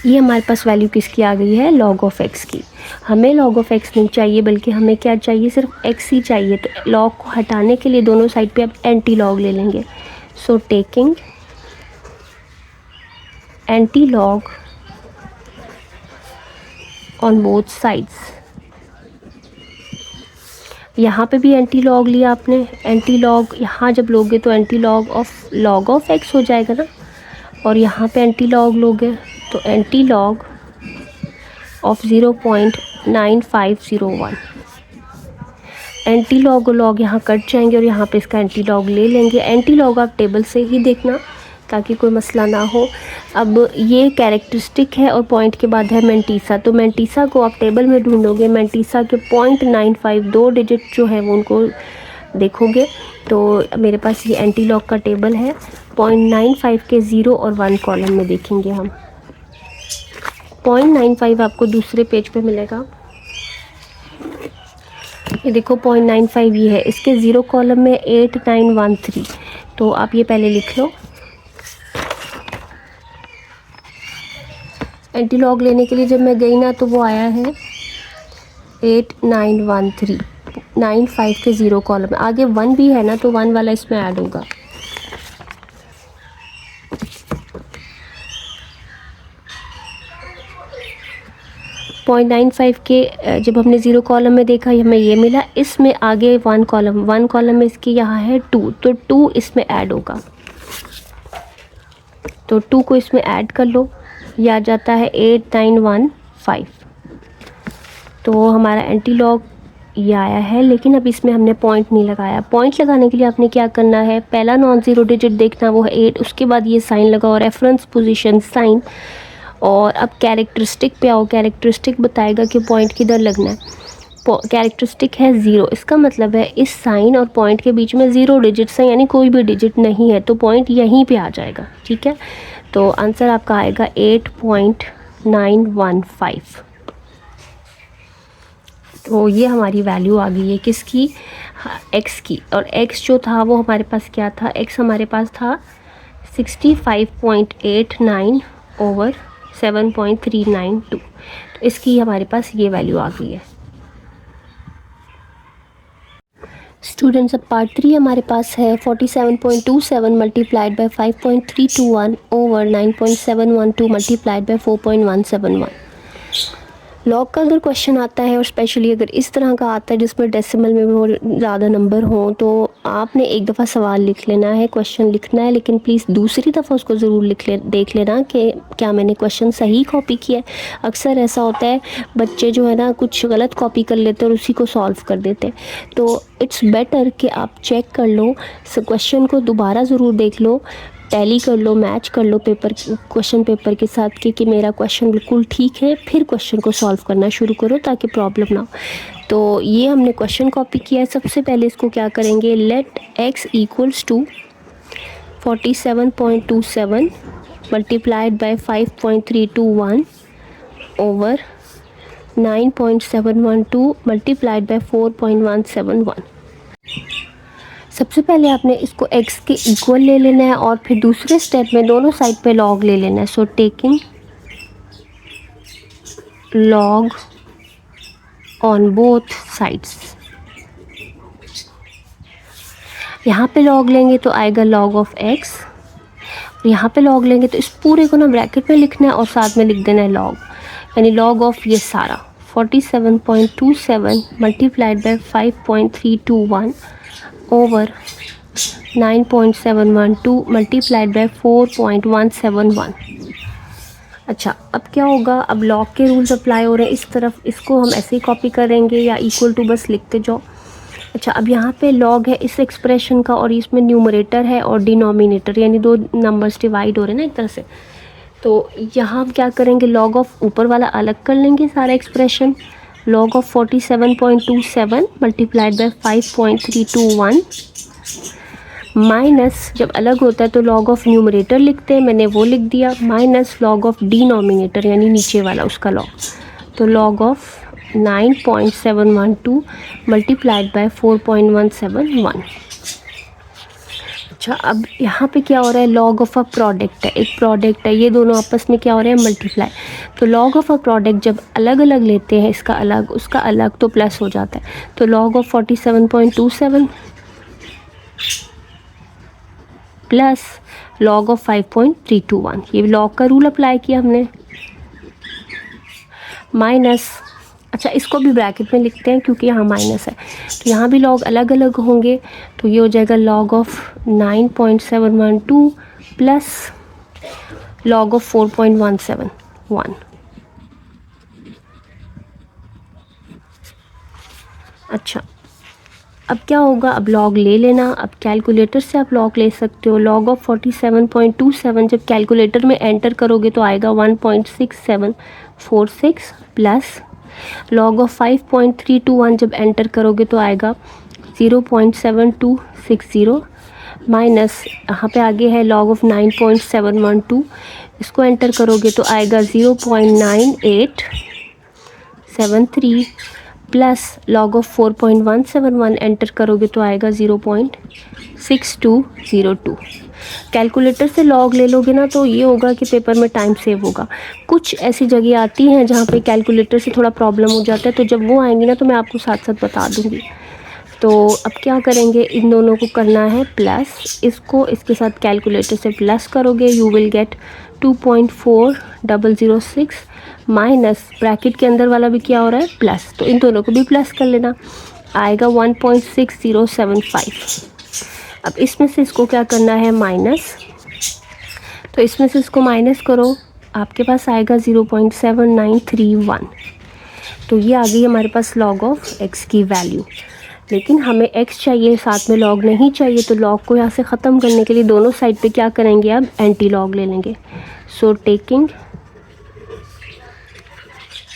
ये हमारे पास वैल्यू किसकी आ गई है, लॉग ऑफ एक्स की। हमें लॉग ऑफ एक्स नहीं चाहिए, बल्कि हमें क्या चाहिए, सिर्फ एक्स ही चाहिए। तो लॉग को हटाने के लिए दोनों साइड पे अब एंटी लॉग ले लेंगे। So taking anti log on both sides. यहाँ पे भी एंटी लॉग लिया आपने, एंटी लॉग यहाँ जब लोगे तो एंटी लॉग ऑफ एक्स हो जाएगा ना, और यहाँ पे एंटी लॉग लोगे तो anti log of 0.9501। Anti log और लॉग यहाँ कट जाएंगे और यहाँ पे इसका एंटी लॉग ले लेंगे। एंटी लॉग आप टेबल से ही देखना ताकि कोई मसला ना हो। अब ये कैरेक्टरिस्टिक है और पॉइंट के बाद है मैंटीसा, तो मैंटीसा को आप टेबल में ढूंढोगे। मैंटीसा के 0.95 2 डिजिट जो है वो उनको देखोगे। तो मेरे पास ये एंटी लॉग का टेबल है, 0.95 के 0 और 1 कॉलम में देखेंगे हम। 0.95 आपको दूसरे पेज पे मिलेगा, ये देखो 0.95 ये है, इसके 0 कॉलम में 8913, तो आप ये पहले लिख लो। एंटी लॉग लेने के लिए जब मैं गई ना तो वो आया है 8913, 95 के 0 कॉलम में। आगे 1 भी है ना, तो 1 वाला इसमें ऐड होगा। पॉइंट 95 के जब हमने 0 कॉलम में देखा हमें ये मिला, इसमें आगे 1 कॉलम में इसकी यहाँ है 2, तो 2 इसमें ऐड होगा। तो 2 को इसमें ऐड कर लो, ये आ जाता है 8915। तो हमारा एंटी लॉग ये आया है, लेकिन अब इसमें हमने पॉइंट नहीं लगाया। पॉइंट लगाने के लिए आपने क्या करना है, पहला नॉन ज़ीरो डिजिट देखना, वो है 8, उसके बाद ये साइन लगाओ, रेफरेंस पोजीशन साइन, और अब कैरेक्टरिस्टिक पे आओ। कैरेक्टरिस्टिक बताएगा कि पॉइंट किधर लगना है। कैरेक्टरिस्टिक है 0, इसका मतलब है इस साइन और पॉइंट के बीच में 0 डिजिट्स हैं, यानी कोई भी डिजिट नहीं है, तो पॉइंट यहीं पे आ जाएगा। ठीक है, तो आंसर आपका आएगा 8.915। तो ये हमारी वैल्यू आ गई है किसकी, एक्स की। और एक्स जो था वो हमारे पास क्या था, एक्स हमारे पास था 65.89 ओवर 7.392। तो इसकी हमारे पास ये वैल्यू आ गई है। स्टूडेंट्स, अब पार्ट 3 हमारे पास है 47.27 multiplied by 5.321 over 9.712 multiplied by 4.171। Log का अगर क्वेश्चन आता है और स्पेशली अगर इस तरह का आता है जिसमें डेसिमल में बहुत ज़्यादा नंबर हों, तो आपने एक दफ़ा सवाल लिख लेना है, क्वेश्चन लिखना है, लेकिन प्लीज़ दूसरी दफ़ा उसको ज़रूर देख लेना कि क्या मैंने क्वेश्चन सही कॉपी किया है। अक्सर ऐसा होता है बच्चे जो है ना कुछ गलत कॉपी कर लेते हैं और उसी को सॉल्व कर देते हैं। तो इट्स बेटर कि आप चेक कर लो, क्वेश्चन को दोबारा ज़रूर देख लो, टैली कर लो, मैच कर लो क्वेश्चन पेपर के साथ कि मेरा क्वेश्चन बिल्कुल ठीक है, फिर क्वेश्चन को सॉल्व करना शुरू करो ताकि प्रॉब्लम ना हो। तो ये हमने क्वेश्चन कॉपी किया है। सबसे पहले इसको क्या करेंगे, let x equals to 47.27 multiplied by 5.321 over 9.712 multiplied by 4.171। सबसे पहले आपने इसको x के इक्वल ले लेना है और फिर दूसरे स्टेप में दोनों साइड पे लॉग ले लेना है। So taking log on both sides, यहाँ पे लॉग लेंगे तो आएगा लॉग ऑफ x, यहाँ पे लॉग लेंगे तो इस पूरे को ना ब्रैकेट में लिखना है और साथ में लिख देना है लॉग, यानी लॉग ऑफ ये सारा 47.27 multiplied by 5.321 over 9.712 multiplied by 4.171। अच्छा, अब क्या होगा, अब लॉग के रूल्स अप्लाई हो रहे हैं इस तरफ, इसको हम ऐसे ही कॉपी करेंगे या इक्वल टू बस लिखते जाओ। अच्छा, अब यहाँ पे लॉग है इस एक्सप्रेशन का और इसमें न्यूमरेटर है और डिनोमिनेटर, यानी दो नंबर्स डिवाइड हो रहे हैं ना एक तरह से। तो यहाँ हम क्या करेंगे, लॉग ऑफ ऊपर वाला अलग कर लेंगे सारा expression, log of 47.27 multiplied by 5.321 minus, जब अलग होता है तो लॉग ऑफ न्यूमरेटर लिखते हैं, मैंने वो लिख दिया, माइनस लॉग ऑफ डिनोमिनेटर यानी नीचे वाला उसका लॉग, तो लॉग ऑफ 9.712 मल्टीप्लाइड बाय 4.171। अच्छा, अब यहाँ पे क्या हो रहा है, लॉग ऑफ अ प्रोडक्ट है, एक प्रोडक्ट है, ये दोनों आपस में क्या हो रहे हैं, मल्टीप्लाई। तो लॉग ऑफ अ प्रोडक्ट जब अलग अलग लेते हैं, इसका अलग उसका अलग, तो प्लस हो जाता है। तो log of 47.27 plus log of 5.321, ये लॉग का रूल अप्लाई किया हमने, माइनस, अच्छा इसको भी ब्रैकेट में लिखते हैं क्योंकि यहाँ माइनस है, तो यहाँ भी लॉग अलग अलग होंगे, तो ये हो जाएगा log of 9.712 plus log of 4.171। अच्छा, अब क्या होगा, अब लॉग ले लेना, अब कैलकुलेटर से आप लॉग ले सकते हो। लॉग ऑफ 47.27 जब कैलकुलेटर में एंटर करोगे तो आएगा 1.6746 प्लस लॉग ऑफ 5.321 जब एंटर करोगे तो आएगा 0.7260 माइनस, यहाँ पे आगे है लॉग ऑफ 9.712, इसको एंटर करोगे तो आएगा 0.9873 प्लस लॉग ऑफ 4.171 एंटर करोगे तो आएगा 0.6202। कैलकुलेटर से लॉग ले लोगे ना तो ये होगा कि पेपर में टाइम सेव होगा। कुछ ऐसी जगह आती हैं जहाँ पे कैलकुलेटर से थोड़ा प्रॉब्लम हो जाता है, तो जब वो आएंगी ना तो मैं आपको साथ साथ बता दूँगी। तो अब क्या करेंगे, इन दोनों को करना है प्लस, इसको इसके साथ कैलकुलेटर से प्लस करोगे, you will get 2.4006 minus bracket के अंदर वाला भी क्या हो रहा है, प्लस, तो इन दोनों को भी प्लस कर लेना, आएगा 1.6075। अब इसमें से इसको क्या करना है, माइनस, तो इसमें से इसको माइनस करो, आपके पास आएगा 0.7931। तो ये आ गई हमारे पास लॉग ऑफ x की वैल्यू। लेकिन हमें x चाहिए, साथ में लॉग नहीं चाहिए, तो लॉग को यहाँ से ख़त्म करने के लिए दोनों साइड पे क्या करेंगे, अब एंटी लॉग ले लेंगे। So taking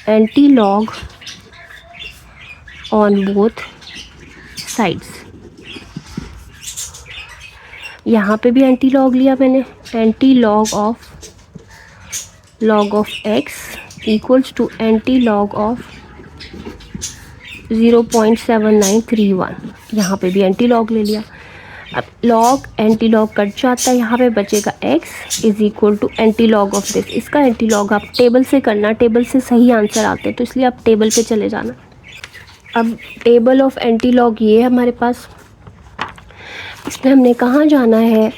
anti log on both sides. यहाँ पे भी एंटी लॉग लिया मैंने, anti log of x equals to anti log of 0.7931। यहाँ पे भी एंटी लॉग ले लिया। अब लॉग एंटी लॉग कट जाता है, यहाँ पे बचेगा x is equal to anti log of this. इसका एंटी लॉग आप टेबल से करना, टेबल से सही आंसर आते हैं, तो इसलिए आप टेबल पे चले जाना। अब टेबल ऑफ एंटी लॉग ये है हमारे पास, इसमें हमने कहाँ जाना है,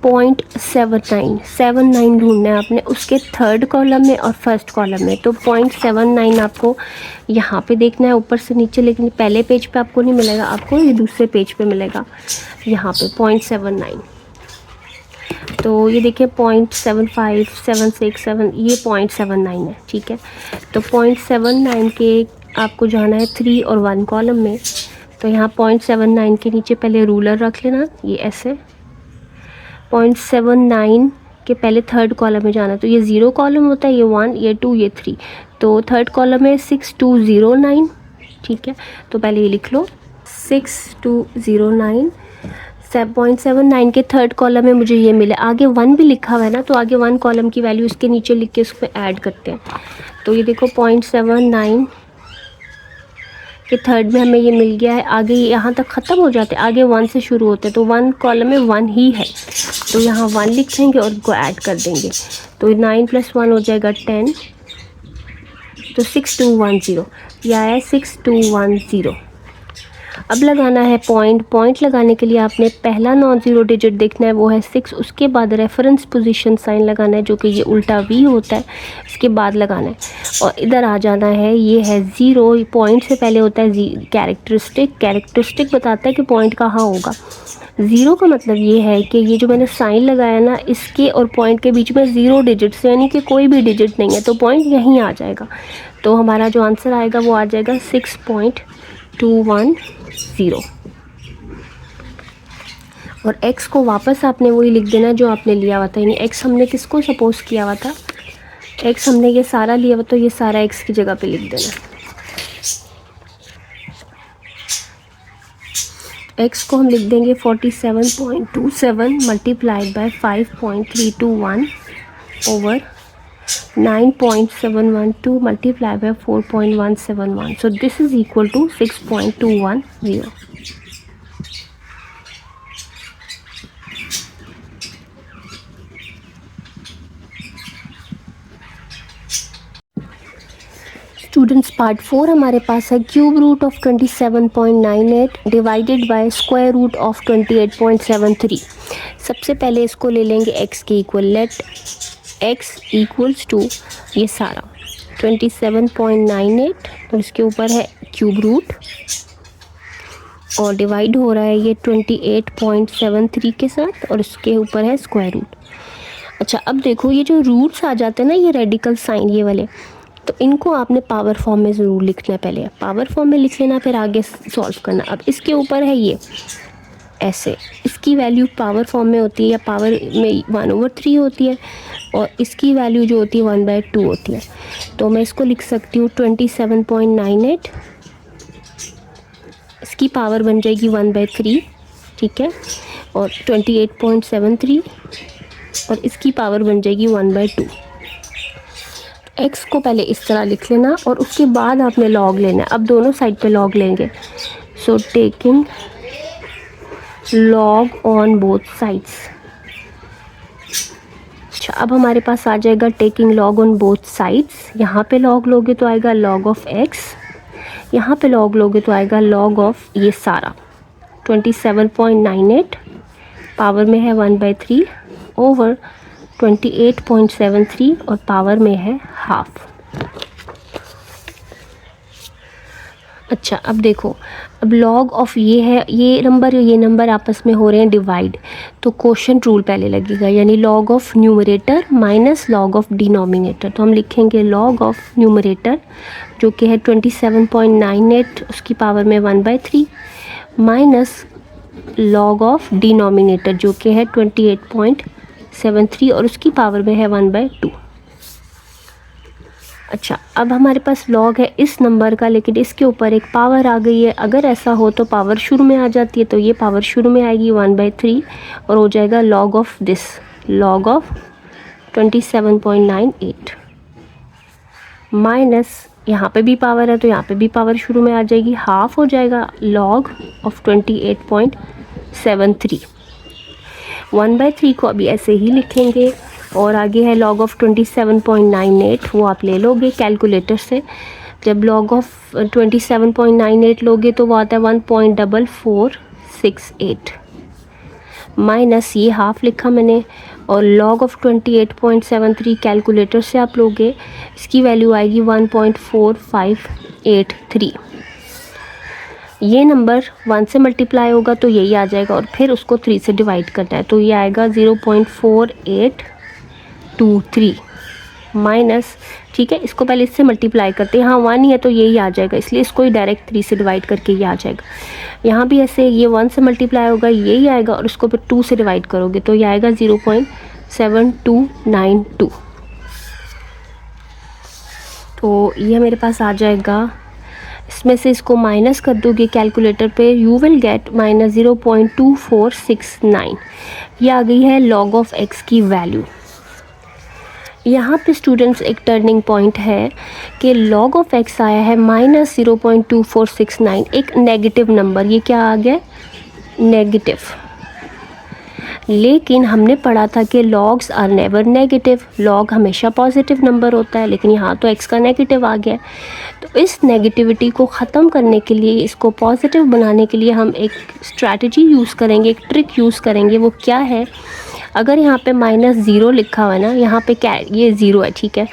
0.79 ढूंढना है आपने, उसके थर्ड कॉलम में और फर्स्ट कॉलम में। तो 0.79 आपको यहाँ पे देखना है ऊपर से नीचे, लेकिन पहले पेज पे आपको नहीं मिलेगा, आपको ये दूसरे पेज पे मिलेगा, यहाँ पे 0.79। तो ये देखिए 0.75, 76, 7, ये 0.79 है, ठीक है। तो 0.79 के आपको जाना है 3 और 1 कॉलम में। तो यहाँ 0.79 के नीचे पहले रूलर रख लेना, ये ऐसे 0.79 के पहले थर्ड कॉलम में जाना। तो ये 0 कॉलम होता है, ये 1, ये 2, ये 3। तो थर्ड कॉलम में 6209, ठीक है। तो पहले ये लिख लो 6209। 0.79 के थर्ड कॉलम में मुझे ये मिला, आगे 1 भी लिखा हुआ है ना, तो आगे 1 कॉलम की वैल्यू इसके नीचे लिख के उसमें ऐड करते हैं। तो ये देखो 0.79 के थर्ड में हमें ये मिल गया है। आगे यहाँ तक ख़त्म हो जाते हैं, आगे 1 से शुरू होते हैं, तो 1 कॉलम में 1 ही है, तो यहाँ 1 लिख देंगे और इनको ऐड कर देंगे। तो 9 + 1 हो जाएगा 10, तो 6210, यह है 6210। अब लगाना है पॉइंट लगाने के लिए आपने पहला नॉन ज़ीरो डिजिट देखना है, वो है 6। उसके बाद रेफरेंस पोजीशन साइन लगाना है, जो कि ये उल्टा V होता है, इसके बाद लगाना है और इधर आ जाना है। ये है 0, पॉइंट से पहले होता है कैरेक्टरिस्टिक बताता है कि पॉइंट कहाँ होगा। 0 का मतलब ये है कि ये जो मैंने साइन लगाया ना, इसके और पॉइंट के बीच में 0 डिजिट्स, यानी कि कोई भी डिजिट नहीं है, तो पॉइंट यहीं आ जाएगा। तो हमारा जो आंसर आएगा वो आ जाएगा 6.210। और x को वापस आपने वही लिख देना जो आपने लिया हुआ था, यानी x हमने किसको सपोज किया हुआ था, x हमने ये सारा लिया हुआ, तो ये सारा x की जगह पे लिख देना। x को हम लिख देंगे 47.27 multiplied by 5.321 over 9.712 multiplied by 4.171. So this is equal to 6.210. Students part 4 हमारे पास है cube root of 27.98 divided by square root of 28.73। सबसे पहले इसको ले लेंगे x के equal, let x equals to ये सारा 27.98 और इसके ऊपर है क्यूब रूट और डिवाइड हो रहा है ये 28.73 के साथ और इसके ऊपर है स्क्वायर रूट। अच्छा, अब देखो ये जो रूट्स आ जाते हैं ना, ये रेडिकल साइन ये वाले, तो इनको आपने पावर फॉर्म में ज़रूर लिखना है। पहले पावर फॉर्म में लिख लेना, फिर आगे सॉल्व करना। अब इसके ऊपर है ये ऐसे, इसकी वैल्यू पावर फॉर्म में होती है या पावर में 1/3 होती है और इसकी वैल्यू जो होती है 1/2 होती है। तो मैं इसको लिख सकती हूँ 27.98, इसकी पावर बन जाएगी 1/3, ठीक है, और 28.73 और इसकी पावर बन जाएगी 1/2। x को पहले इस तरह लिख लेना और उसके बाद आपने लॉग लेना है। अब दोनों साइड पे लॉग लेंगे। So taking log on both sides. अच्छा, अब हमारे पास आ जाएगा taking log on both sides. यहाँ पे लॉग लोगे तो आएगा लॉग ऑफ x, यहाँ पे लॉग लोगे तो आएगा लॉग ऑफ ये सारा 27.98 पावर में है 1/3 ओवर 28.73 और पावर में है हाफ। अच्छा, अब देखो अब लॉग ऑफ ये है, ये नंबर आपस में हो रहे हैं डिवाइड, तो क्वोशंट रूल पहले लगेगा, यानी log of numerator minus log of denominator. तो हम लिखेंगे लॉग ऑफ न्यूमरेटर जो कि है 27.98 उसकी पावर में 1/3 माइनस लॉग ऑफ डिनोमिनेटर जो कि है 28.73 और उसकी पावर में है 1/2। अच्छा, अब हमारे पास लॉग है इस नंबर का, लेकिन इसके ऊपर एक पावर आ गई है। अगर ऐसा हो तो पावर शुरू में आ जाती है, तो ये पावर शुरू में आएगी 1/3 और हो जाएगा log of this, log of 27.98 minus यहाँ पे भी पावर है तो यहाँ पे भी पावर शुरू में आ जाएगी, हाफ हो जाएगा लॉग ऑफ 28.73। 1/3 को अभी ऐसे ही लिखेंगे और आगे है log ऑफ 27.98, वो आप ले लोगे कैलकुलेटर से। जब log ऑफ 27.98 लोगे तो वो आता है 1.4468 माइनस ये हाफ लिखा मैंने, और log ऑफ 28.73 कैलकुलेटर से आप लोगे, इसकी वैल्यू आएगी 1.4583। ये नंबर 1 से मल्टीप्लाई होगा तो यही आ जाएगा और फिर उसको 3 से डिवाइड करना है, तो ये आएगा 0.4823 माइनस, ठीक है, इसको पहले इससे मल्टीप्लाई करते हैं, हाँ 1 ही है तो यही आ जाएगा, इसलिए इसको ही डायरेक्ट 3 से डिवाइड करके ये आ जाएगा। यहाँ भी ऐसे ये 1 से मल्टीप्लाई होगा यही आएगा और इसको फिर 2 से डिवाइड करोगे तो ये आएगा 0.7292। तो ये मेरे पास आ जाएगा, इसमें से इसको माइनस कर दोगे कैलकुलेटर पे, यू विल गेट माइनस 0.2469। ये आ गई है लॉग ऑफ एक्स की वैल्यू। यहाँ पे स्टूडेंट्स एक टर्निंग पॉइंट है कि लॉग ऑफ एक्स आया है माइनस 0.2469, एक नेगेटिव नंबर, ये क्या आ गया, नेगेटिव। लेकिन हमने पढ़ा था कि logs are never negative, log हमेशा पॉजिटिव नंबर होता है, लेकिन यहाँ तो एक्स का नेगेटिव आ गया। तो इस नेगेटिविटी को ख़त्म करने के लिए, इसको पॉजिटिव बनाने के लिए हम एक स्ट्रैटेजी यूज़ करेंगे, एक ट्रिक यूज़ करेंगे। वो क्या है, अगर यहाँ पे -0 लिखा हुआ है ना, यहाँ पे क्या ये 0 है, ठीक है,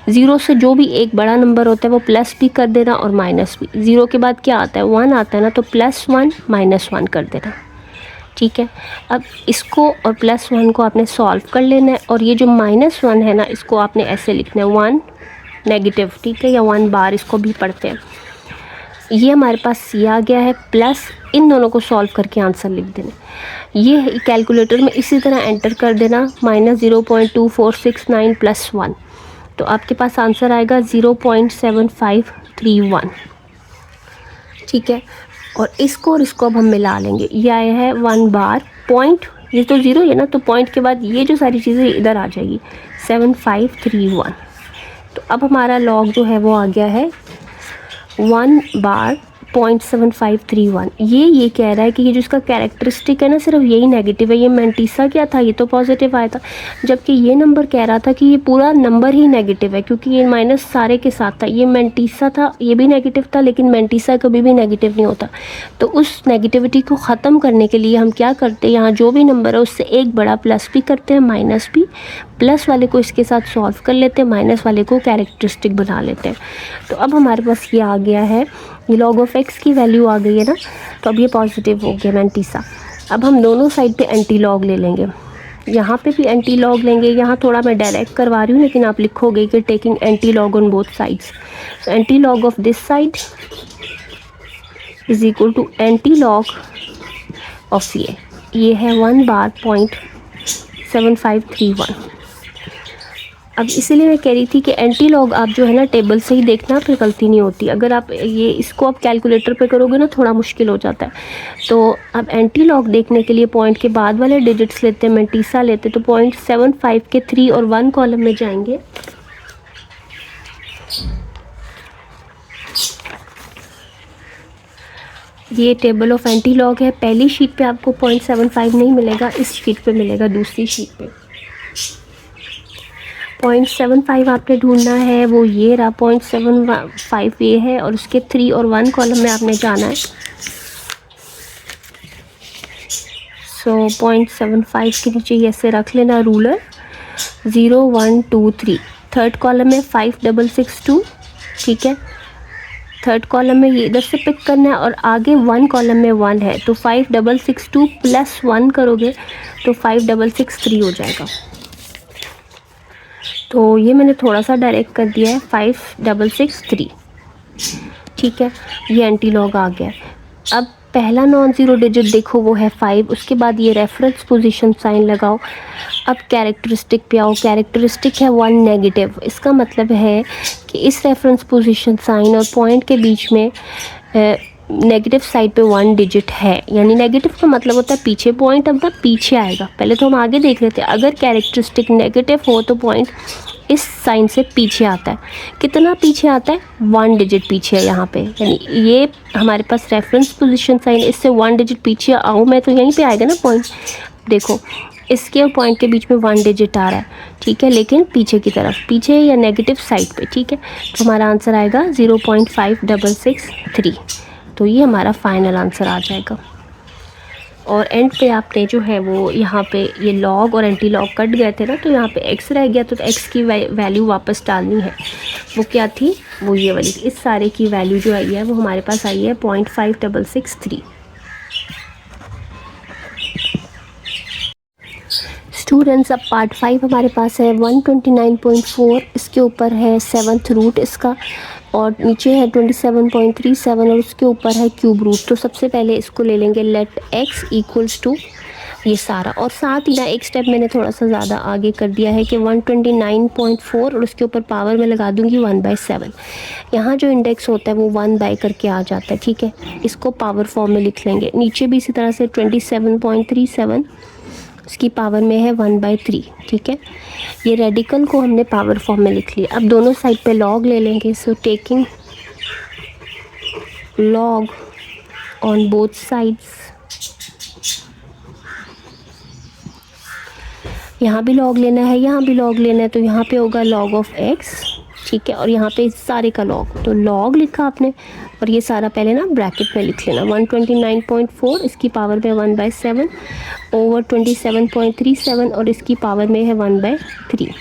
0 से जो भी एक बड़ा नंबर होता है वो प्लस भी कर देना और माइनस भी। 0 के बाद क्या आता है, 1 आता है ना, तो +1 -1 कर देना, ठीक है। अब इसको और +1 को आपने सॉल्व कर लेना है और ये जो -1 है ना, इसको आपने ऐसे लिखना है 1 नेगेटिव, ठीक है, या 1 बार इसको भी पढ़ते हैं। ये हमारे पास ये आ गया है, प्लस इन दोनों को सॉल्व करके आंसर लिख देना। ये कैलकुलेटर में इसी तरह एंटर कर देना -0.2469 + 1, तो आपके पास आंसर आएगा 0.7531, ठीक है। और इसको और इसको अब हम मिला लेंगे, ये आया है 1 बार पॉइंट, ये तो 0 है ना, तो पॉइंट के बाद ये जो सारी चीज़ें इधर आ जाएगी 7531। तो अब हमारा लॉग जो है वो आ गया है 1 बार 0.7531। ये कह रहा है कि ये जो इसका कैरेक्टरिस्टिक है ना, सिर्फ यही नेगेटिव है। ये मैंटीसा क्या था, ये तो पॉजिटिव आया था, जबकि ये नंबर कह रहा था कि ये पूरा नंबर ही नेगेटिव है, क्योंकि ये माइनस सारे के साथ था। ये मैंटीसा था, ये भी नेगेटिव था, लेकिन मैंटीसा कभी भी नेगेटिव नहीं होता। तो उस नेगेटिविटी को ख़त्म करने के लिए हम क्या करते हैं, यहाँ जो भी नंबर है उससे एक बड़ा प्लस भी करते हैं, माइनस भी, प्लस वाले को इसके साथ सॉल्व कर लेते हैं, माइनस वाले को कैरेक्टरिस्टिक बना लेते हैं। तो अब हमारे पास ये आ गया है, ये लॉग ऑफ एक्स की वैल्यू आ गई है ना, तो अब ये पॉजिटिव हो गया मैंटीसा। अब हम दोनों साइड पे एंटी लॉग ले लेंगे, यहाँ पे भी एंटी लॉग लेंगे। यहाँ थोड़ा मैं डायरेक्ट करवा रही हूँ, लेकिन आप लिखोगे कि taking anti log on both sides. तो anti log of this side is equal to anti log of ये है 1 बार 0.7531। अब इसीलिए मैं कह रही थी कि एंटी लॉग आप जो है ना टेबल से ही देखना, फिर गलती नहीं होती। अगर आप ये इसको आप कैलकुलेटर पे करोगे ना, थोड़ा मुश्किल हो जाता है। तो अब एंटी लॉग देखने के लिए पॉइंट के बाद वाले डिजिट्स लेते हैं, मैंटीसा लेते हैं। तो 0.75 के 3 और 1 कॉलम में जाएंगे। ये टेबल ऑफ एंटी लॉग है। पहली शीट पे आपको 0.75 नहीं मिलेगा, इस शीट पे मिलेगा, दूसरी शीट पे। 0.75 आपने ढूंढना है, वो ये रहा 0.75 ये है, और उसके 3 और 1 कॉलम में आपने जाना है। सो 0.75 के नीचे ऐसे रख लेना रूलर, 0 1 2 3। थर्ड कॉलम में 5662, ठीक है। थर्ड कॉलम में ये इधर से पिक करना है और आगे 1 कॉलम में 1 है, तो 5662 प्लस 1 करोगे तो 5663 हो जाएगा। तो ये मैंने थोड़ा सा डायरेक्ट कर दिया है, 5663, ठीक है। ये एंटी लॉग आ गया। अब पहला नॉन ज़ीरो डिजिट देखो वो है 5, उसके बाद ये रेफरेंस पोजीशन साइन लगाओ। अब कैरेक्टरिस्टिक पे आओ, कैरेक्टरिस्टिक है 1 नेगेटिव, इसका मतलब है कि इस रेफरेंस पोजीशन साइन और पॉइंट के बीच में नेगेटिव साइड पे 1 डिजिट है, यानी नेगेटिव का मतलब होता है पीछे, पॉइंट अब ना पीछे आएगा। पहले तो हम आगे देख रहे थे, अगर कैरेक्टरिस्टिक नेगेटिव हो तो पॉइंट इस साइन से पीछे आता है। कितना पीछे आता है? 1 डिजिट पीछे है यहाँ पे, यानी ये हमारे पास रेफरेंस पोजीशन साइन, इससे 1 डिजिट पीछे आऊँ मैं तो यहीं पे आएगा ना पॉइंट। देखो इसके और पॉइंट के बीच में 1 डिजिट आ रहा है, ठीक है, लेकिन पीछे की तरफ, पीछे या नेगेटिव साइड पे, ठीक है। तो हमारा आंसर आएगा 0.5663। तो ये हमारा फाइनल आंसर आ जाएगा। और एंड पे आपने जो है वो यहाँ पे ये लॉग और एंटी लॉग कट गए थे ना, तो यहाँ पे x रह गया, तो x की वैल्यू वापस डालनी है। वो क्या थी? वो ये वाली। इस सारे की वैल्यू जो आई है वो हमारे पास आई है 0.5663। स्टूडेंट्स, अब पार्ट 5 हमारे पास है 129.4, इसके ऊपर है 7th रूट इसका, और नीचे है 27.37 और उसके ऊपर है क्यूब रूट। तो सबसे पहले इसको ले लेंगे, लेट x इक्वल्स टू ये सारा, और साथ ही ना एक स्टेप मैंने थोड़ा सा ज़्यादा आगे कर दिया है कि 129.4 और उसके ऊपर पावर में लगा दूंगी 1/7। यहाँ जो इंडेक्स होता है वो 1 बाय करके आ जाता है, ठीक है। इसको पावर फॉर्म में लिख लेंगे। नीचे भी इसी तरह से 27.37 इसकी पावर में है 1/3, ठीक है। ये रेडिकल को हमने पावर फॉर्म में लिख लिया। अब दोनों साइड पे लॉग ले लेंगे। So taking log on both sides, यहाँ भी लॉग लेना है, यहाँ भी लॉग लेना है, तो यहाँ पे होगा लॉग ऑफ x, ठीक है, और यहाँ पे इस सारे का लॉग, तो लॉग लिखा आपने, और ये सारा पहले ना ब्रैकेट में लिख लेना। 129.4 इसकी पावर में 1/7 ओवर 27.37 और इसकी पावर में है 1/3।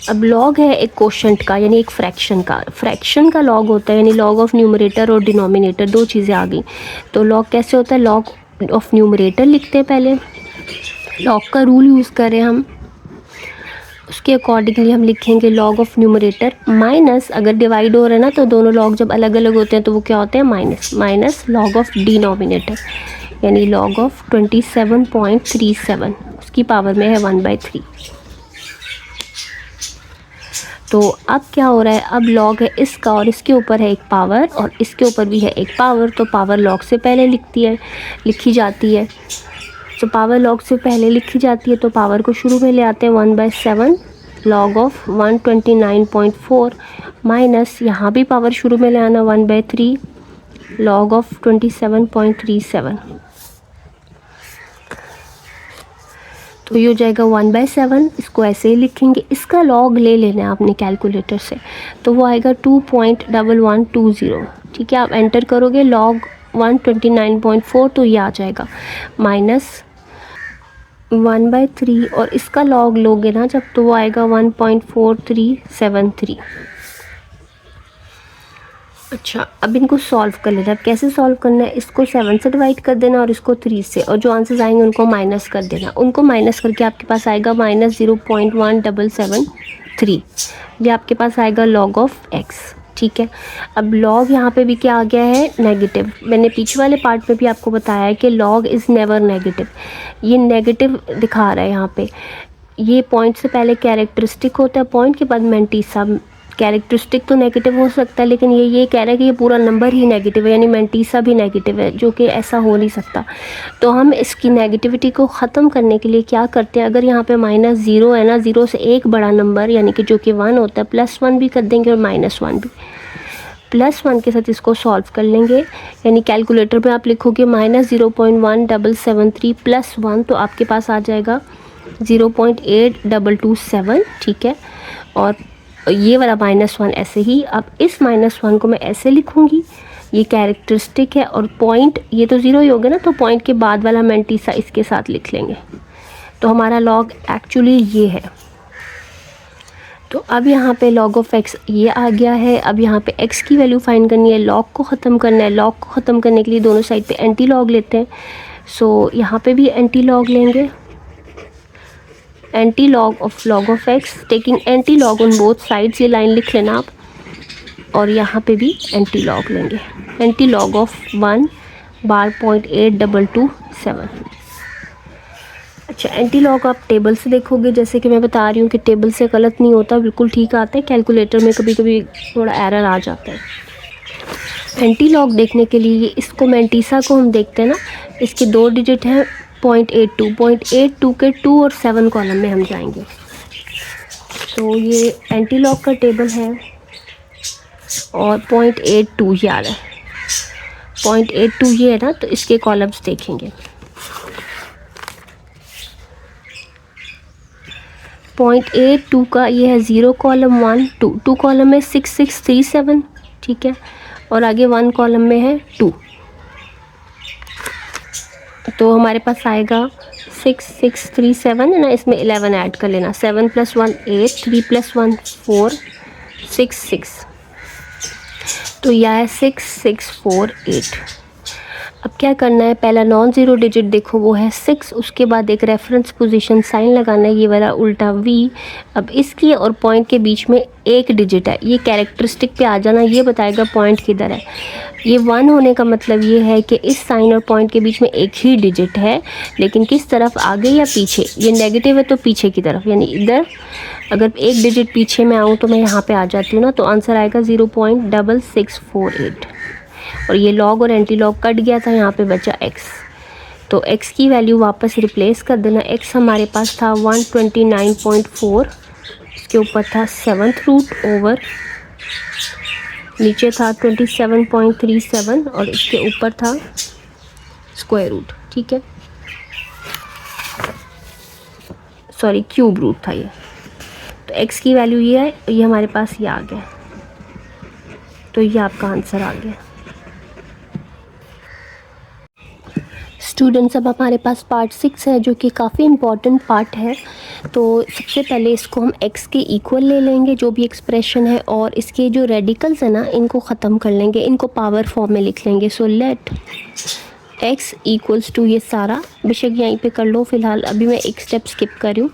अब लॉग है एक कोशेंट का, यानी एक फ्रैक्शन का। फ्रैक्शन का लॉग होता है, यानी लॉग ऑफ न्यूमरेटर और डिनोमिनेटर, दो चीज़ें आ गई। तो लॉग कैसे होता है? लॉग ऑफ न्यूमरेटर लिखते हैं पहले, लॉग का रूल यूज़ करें हम, उसके अकॉर्डिंगली हम लिखेंगे लॉग ऑफ न्यूमरेटर माइनस, अगर डिवाइड हो रहा है ना तो दोनों लॉग जब अलग अलग होते हैं तो वो क्या होते हैं? Minus, minus log of denominator, यानी लॉग ऑफ 27.37 उसकी पावर में है 1/3। तो अब क्या हो रहा है? अब लॉग है इसका और इसके ऊपर है एक पावर और इसके ऊपर भी है एक पावर, तो पावर लॉग से पहले लिखी जाती है। तो पावर लॉग से पहले लिखी जाती है, तो पावर को शुरू में ले आते हैं 1/7 लॉग ऑफ 129.4 माइनस, यहाँ भी पावर शुरू में ले आना 1/3 लॉग ऑफ 27.37। तो ये हो जाएगा 1/7, इसको ऐसे ही लिखेंगे। इसका लॉग ले लेना है आपने कैलकुलेटर से, तो वो आएगा 2.1120, ठीक है। आप एंटर करोगे लॉग 129.4 तो ये आ जाएगा माइनस 1/3, और इसका लॉग लोगे ना जब तो वो आएगा 1.4373। अच्छा, अब इनको सॉल्व कर लेना। अब कैसे सॉल्व करना है? इसको 7 से डिवाइड कर देना और इसको 3 से, और जो आंसर्स आएंगे उनको माइनस कर देना। उनको माइनस करके आपके पास आएगा -0.1773। ये आपके पास आएगा लॉग ऑफ x, ठीक है। अब लॉग यहाँ पे भी क्या आ गया है? नेगेटिव। मैंने पीछे वाले पार्ट में भी आपको बताया है कि लॉग इज़ नेवर नेगेटिव। ये नेगेटिव दिखा रहा है यहाँ पे। ये पॉइंट से पहले कैरेक्टरिस्टिक होता है, पॉइंट के बाद मेंटीसा। कैरेक्टरिस्टिक तो नेगेटिव हो सकता है, लेकिन ये कह रहा है कि ये पूरा नंबर ही नेगेटिव है, यानी मेंटीसा भी नेगेटिव है, जो कि ऐसा हो नहीं सकता। तो हम इसकी नेगेटिविटी को ख़त्म करने के लिए क्या करते हैं? अगर यहाँ पे -0 है ना, 0 से एक बड़ा नंबर यानी कि जो कि 1 होता है, +1 भी कर देंगे और -1 भी। +1 के साथ इसको सॉल्व कर लेंगे, यानी कैलकुलेटर पे आप लिखोगे -0.1773 + 1, तो आपके पास आ जाएगा 0.8227, ठीक है। और ये वाला -1 ऐसे ही। अब इस -1 को मैं ऐसे लिखूँगी, ये कैरेक्टरिस्टिक है और पॉइंट ये तो 0 ही हो गया ना, तो पॉइंट के बाद वाला मेंटीसा इसके साथ लिख लेंगे। तो हमारा लॉग एक्चुअली ये है। तो अब यहाँ पे log ऑफ x ये आ गया है। अब यहाँ पे x की वैल्यू फाइंड करनी है, log को ख़त्म करना है। log को ख़त्म करने के लिए दोनों साइड पे एंटी लॉग लेते हैं। सो यहाँ पे भी एंटी लॉग लेंगे, anti log of x, taking anti log on both sides, ये लाइन लिख लेना आप। और यहाँ पे भी एंटी लॉग लेंगे, एंटी लॉग ऑफ 1 बार 0.8227। अच्छा, एंटी लॉग आप टेबल से देखोगे, जैसे कि मैं बता रही हूँ कि टेबल से गलत नहीं होता, बिल्कुल ठीक आता है। कैलकुलेटर में कभी कभी थोड़ा एरर आ जाता है। एंटी लॉग देखने के लिए इसको मैंटीसा को हम देखते हैं ना, इसके 2 डिजिट हैं 0.82 के 2 और 7 कॉलम में हम जाएंगे। तो ये एंटी लॉग का टेबल है और 0.82 ये आ रहा है, 0.82 ये है ना, तो इसके कॉलम्स देखेंगे। 0.82 का ये है 0 कॉलम 1 2 कॉलम में 6637, ठीक है, और आगे 1 कॉलम में है 2। तो हमारे पास आएगा 6637 है ना, इसमें 11 ऐड कर लेना, 7 + 1 8, 3 + 1 4, 6 6, तो यह है 6648। अब क्या करना है, पहला नॉन ज़ीरो डिजिट देखो वो है 6, उसके बाद एक रेफरेंस पोजीशन साइन लगाना है, ये वाला उल्टा V। अब इसकी और पॉइंट के बीच में एक डिजिट है, ये कैरेक्टरिस्टिक पे आ जाना, ये बताएगा पॉइंट किधर है। ये 1 होने का मतलब ये है कि इस साइन और पॉइंट के बीच में एक ही डिजिट है, लेकिन किस तरफ, आगे या पीछे। ये नेगेटिव है तो पीछे की तरफ, यानी इधर। अगर एक डिजिट पीछे में आऊँ तो मैं यहाँ पे आ जाती हूँ ना, तो आंसर आएगा 0.6648। और ये लॉग और एंटी लॉग कट गया था, यहाँ पे बचा x। तो x की वैल्यू वापस रिप्लेस कर देना। x हमारे पास था 129.4, इसके ऊपर था 7th रूट ओवर, नीचे था 27.37 और इसके ऊपर था स्क्वायर रूट, ठीक है, सॉरी क्यूब रूट था ये। तो x की वैल्यू ये है, ये हमारे पास ये आ गया, तो ये आपका आंसर आ गया। स्टूडेंट्स, अब हमारे पास पार्ट 6 है, जो कि काफ़ी इम्पॉर्टेंट पार्ट है। तो सबसे पहले इसको हम x के इक्वल ले लेंगे, जो भी एक्सप्रेशन है, और इसके जो रेडिकल्स है ना, इनको ख़त्म कर लेंगे, इनको पावर फॉर्म में लिख लेंगे। So let x equals to, ये सारा बेशक यहीं पे कर लो फ़िलहाल, अभी मैं एक स्टेप स्किप कर रही हूँ,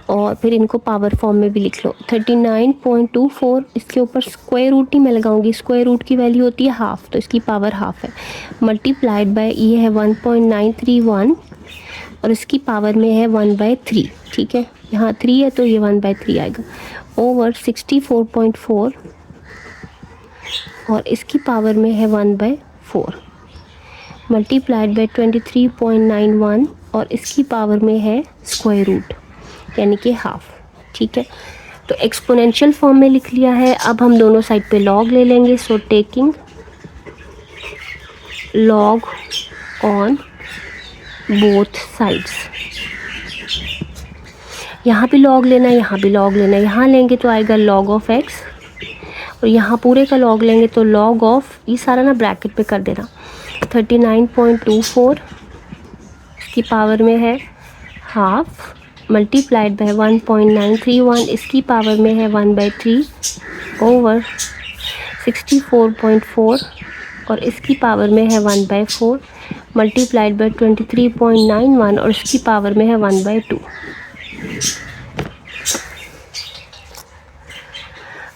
और फिर इनको पावर फॉर्म में भी लिख लो। 39.24, इसके ऊपर स्क्वायर रूट ही मैं लगाऊंगी, स्क्वायर रूट की वैल्यू होती है हाफ, तो इसकी पावर हाफ है, मल्टीप्लाइड बाय ये है 1.931 और इसकी पावर में है 1/3, ठीक है, यहाँ 3 है तो ये 1/3 आएगा, ओवर 64.4 और इसकी पावर में है 1/4, मल्टीप्लाइड बाय 23.91 और इसकी पावर में है स्क्वायर रूट, यानी कि हाफ, ठीक है। तो एक्सपोनेंशियल फॉर्म में लिख लिया है। अब हम दोनों साइड पे लॉग ले लेंगे। So taking log on both sides, यहाँ भी लॉग लेना है, यहाँ भी लॉग लेना है। यहाँ लेंगे तो आएगा लॉग ऑफ x, और यहाँ पूरे का लॉग लेंगे तो लॉग ऑफ, ये सारा ना ब्रैकेट पे कर देना, 39.24 इसकी पावर में है हाफ, मल्टीप्लाइड बाय 1.931 इसकी पावर में है 1/3 ओवर 64.4 और इसकी पावर में है 1/4 मल्टीप्लाइड बाय 23.91 और इसकी पावर में है 1/2।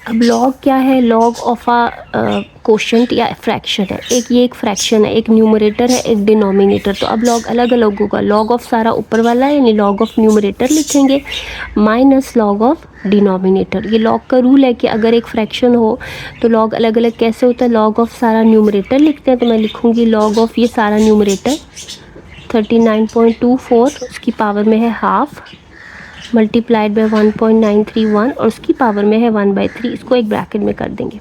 अब लॉग क्या है, लॉग ऑफ अ कोशेंट या फ्रैक्शन है। एक ये एक फ्रैक्शन है, एक न्यूमरेटर है, एक डिनोमिनेटर। तो अब लॉग अलग अलग होगा। लॉग ऑफ सारा ऊपर वाला है, यानी लॉग ऑफ न्यूमरेटर लिखेंगे माइनस लॉग ऑफ डिनोमिनेटर। ये लॉग का रूल है कि अगर एक फ्रैक्शन हो तो लॉग अलग अलग कैसे होता है। लॉग ऑफ सारा न्यूमरेटर लिखते हैं, तो मैं लिखूँगी लॉग ऑफ ये सारा न्यूमरेटर 39.24 उसकी पावर में है हाफ मल्टीप्लाइड बाय 1.931 और उसकी पावर में है 1/3। इसको एक ब्रैकेट में कर देंगे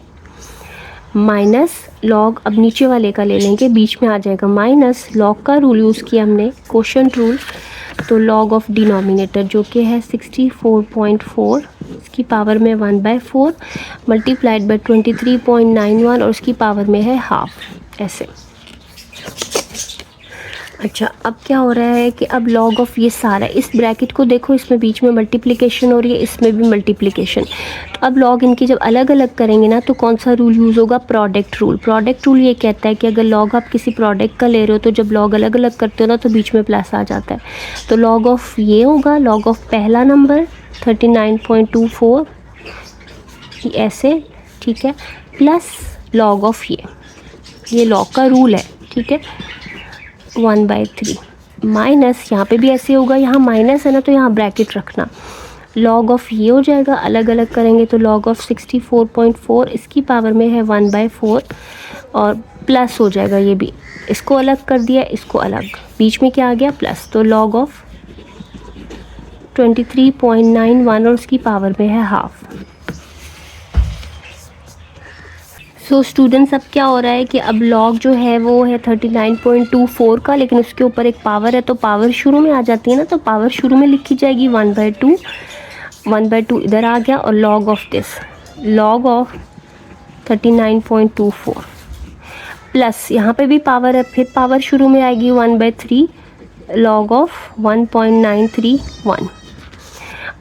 माइनस लॉग, अब नीचे वाले का ले लेंगे, बीच में आ जाएगा माइनस लॉग का रूल यूज़ किया हमने, कोशेंट रूल। तो लॉग ऑफ डिनोमिनेटर जो कि है 64.4 इसकी पावर में 1/4 मल्टीप्लाइड बाय 23.91 और उसकी पावर में है हाफ। ऐसे अच्छा, अब क्या हो रहा है कि अब log ऑफ ये सारा, इस ब्रैकेट को देखो, इसमें बीच में मल्टीप्लिकेशन हो रही है, इसमें भी मल्टीप्लिकेशन। तो अब log इनकी जब अलग अलग करेंगे ना तो कौन सा रूल यूज़ होगा? Product rule. प्रोडक्ट रूल ये कहता है कि अगर log आप किसी प्रोडक्ट का ले रहे हो तो जब log अलग अलग करते हो ना तो बीच में प्लस आ जाता है। तो log ऑफ ये होगा, log ऑफ पहला नंबर 39.24 ऐसे, ठीक है, प्लस log ऑफ ये log का रूल है, ठीक है, 1/3 माइनस, यहाँ पे भी ऐसे होगा, यहाँ माइनस है ना तो यहाँ ब्रैकेट रखना, log ऑफ ये हो जाएगा, अलग अलग करेंगे तो log ऑफ 64.4 इसकी पावर में है 1/4 और प्लस हो जाएगा ये भी, इसको अलग कर दिया, इसको अलग, बीच में क्या आ गया? प्लस। तो log ऑफ 23.91 और उसकी पावर में है हाफ। सो स्टूडेंट्स, अब क्या हो रहा है कि अब log जो है वो है 39.24 का, लेकिन उसके ऊपर एक पावर है तो पावर शुरू में आ जाती है ना, तो पावर शुरू में लिखी जाएगी 1/2, 1/2 इधर आ गया, और log of this, log of 39.24 plus यहाँ पे भी पावर है, फिर पावर शुरू में आएगी 1/3, log ऑफ 1.931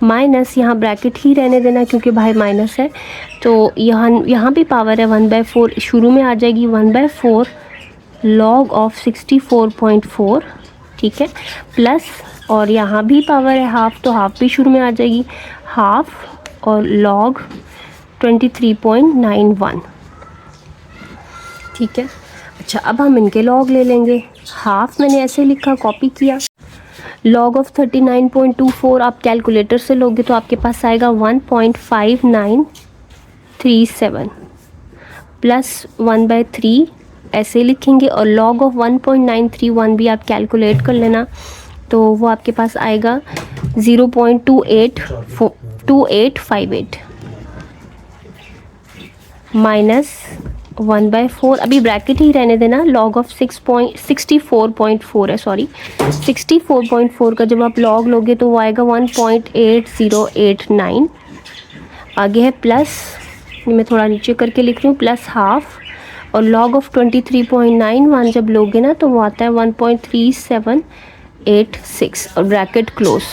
माइनस, यहाँ ब्रैकेट ही रहने देना क्योंकि भाई माइनस है, तो यहाँ भी पावर है 1/4, शुरू में आ जाएगी 1/4 log ऑफ 64.4, ठीक है, प्लस, और यहाँ भी पावर है हाफ, तो हाफ भी शुरू में आ जाएगी, हाफ और log 23.91, ठीक है। अच्छा, अब हम इनके log ले लेंगे। हाफ मैंने ऐसे लिखा, कॉपी किया, log ऑफ 39.24 आप कैलकुलेटर से लोगे तो आपके पास आएगा 1.5937 प्लस 1/3 ऐसे लिखेंगे, और log ऑफ 1.931 भी आप कैलकुलेट कर लेना, तो वो आपके पास आएगा 0.2858 माइनस 1/4, अभी ब्रैकेट ही रहने देना, log ऑफ 64.4 है, सॉरी 64.4 का जब आप log लोगे तो वो आएगा 1.8089, आगे है प्लस, मैं थोड़ा नीचे करके लिख रही हूँ, प्लस हाफ, और log ऑफ 23.91 जब लोगे ना तो वो आता है 1.3786 और ब्रैकेट क्लोज।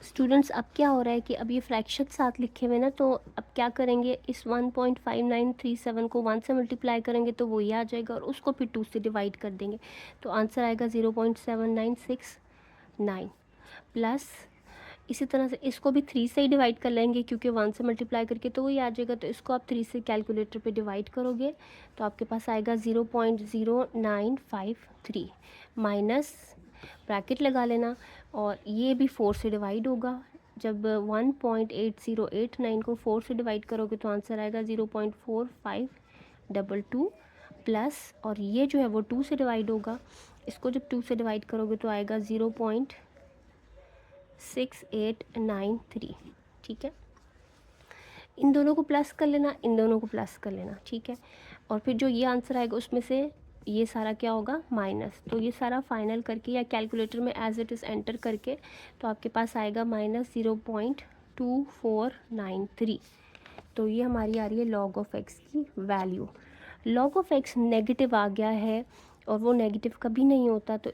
स्टूडेंट्स, अब क्या हो रहा है कि अब ये फ्रैक्शन साथ लिखे हुए ना, तो अब क्या करेंगे, इस 1.5937 को 1 से मल्टीप्लाई करेंगे तो वो ये आ जाएगा, और उसको फिर 2 से डिवाइड कर देंगे तो आंसर आएगा 0.7969 प्लस, इसी तरह से इसको भी 3 से ही डिवाइड कर लेंगे क्योंकि 1 से मल्टीप्लाई करके तो वही आ जाएगा, तो इसको आप 3 से कैलकुलेटर पे डिवाइड करोगे तो आपके पास आएगा 0.0953 माइनस, ब्रैकेट लगा लेना, और ये भी 4 से डिवाइड होगा, जब 1.8089 को 4 से डिवाइड करोगे तो आंसर आएगा 0.4522 प्लस, और ये जो है वो 2 से डिवाइड होगा, इसको जब 2 से डिवाइड करोगे तो आएगा 0.6893, ठीक है। इन दोनों को प्लस कर लेना, इन दोनों को प्लस कर लेना, ठीक है, और फिर जो ये आंसर आएगा उसमें से ये सारा क्या होगा? माइनस, तो ये सारा फाइनल करके या कैलकुलेटर में एज इट इज़ एंटर करके तो आपके पास आएगा -0.2493, तो ये हमारी आ रही है log ऑफ x की value. log of x negative आ गया है और वो नेगेटिव कभी नहीं होता, तो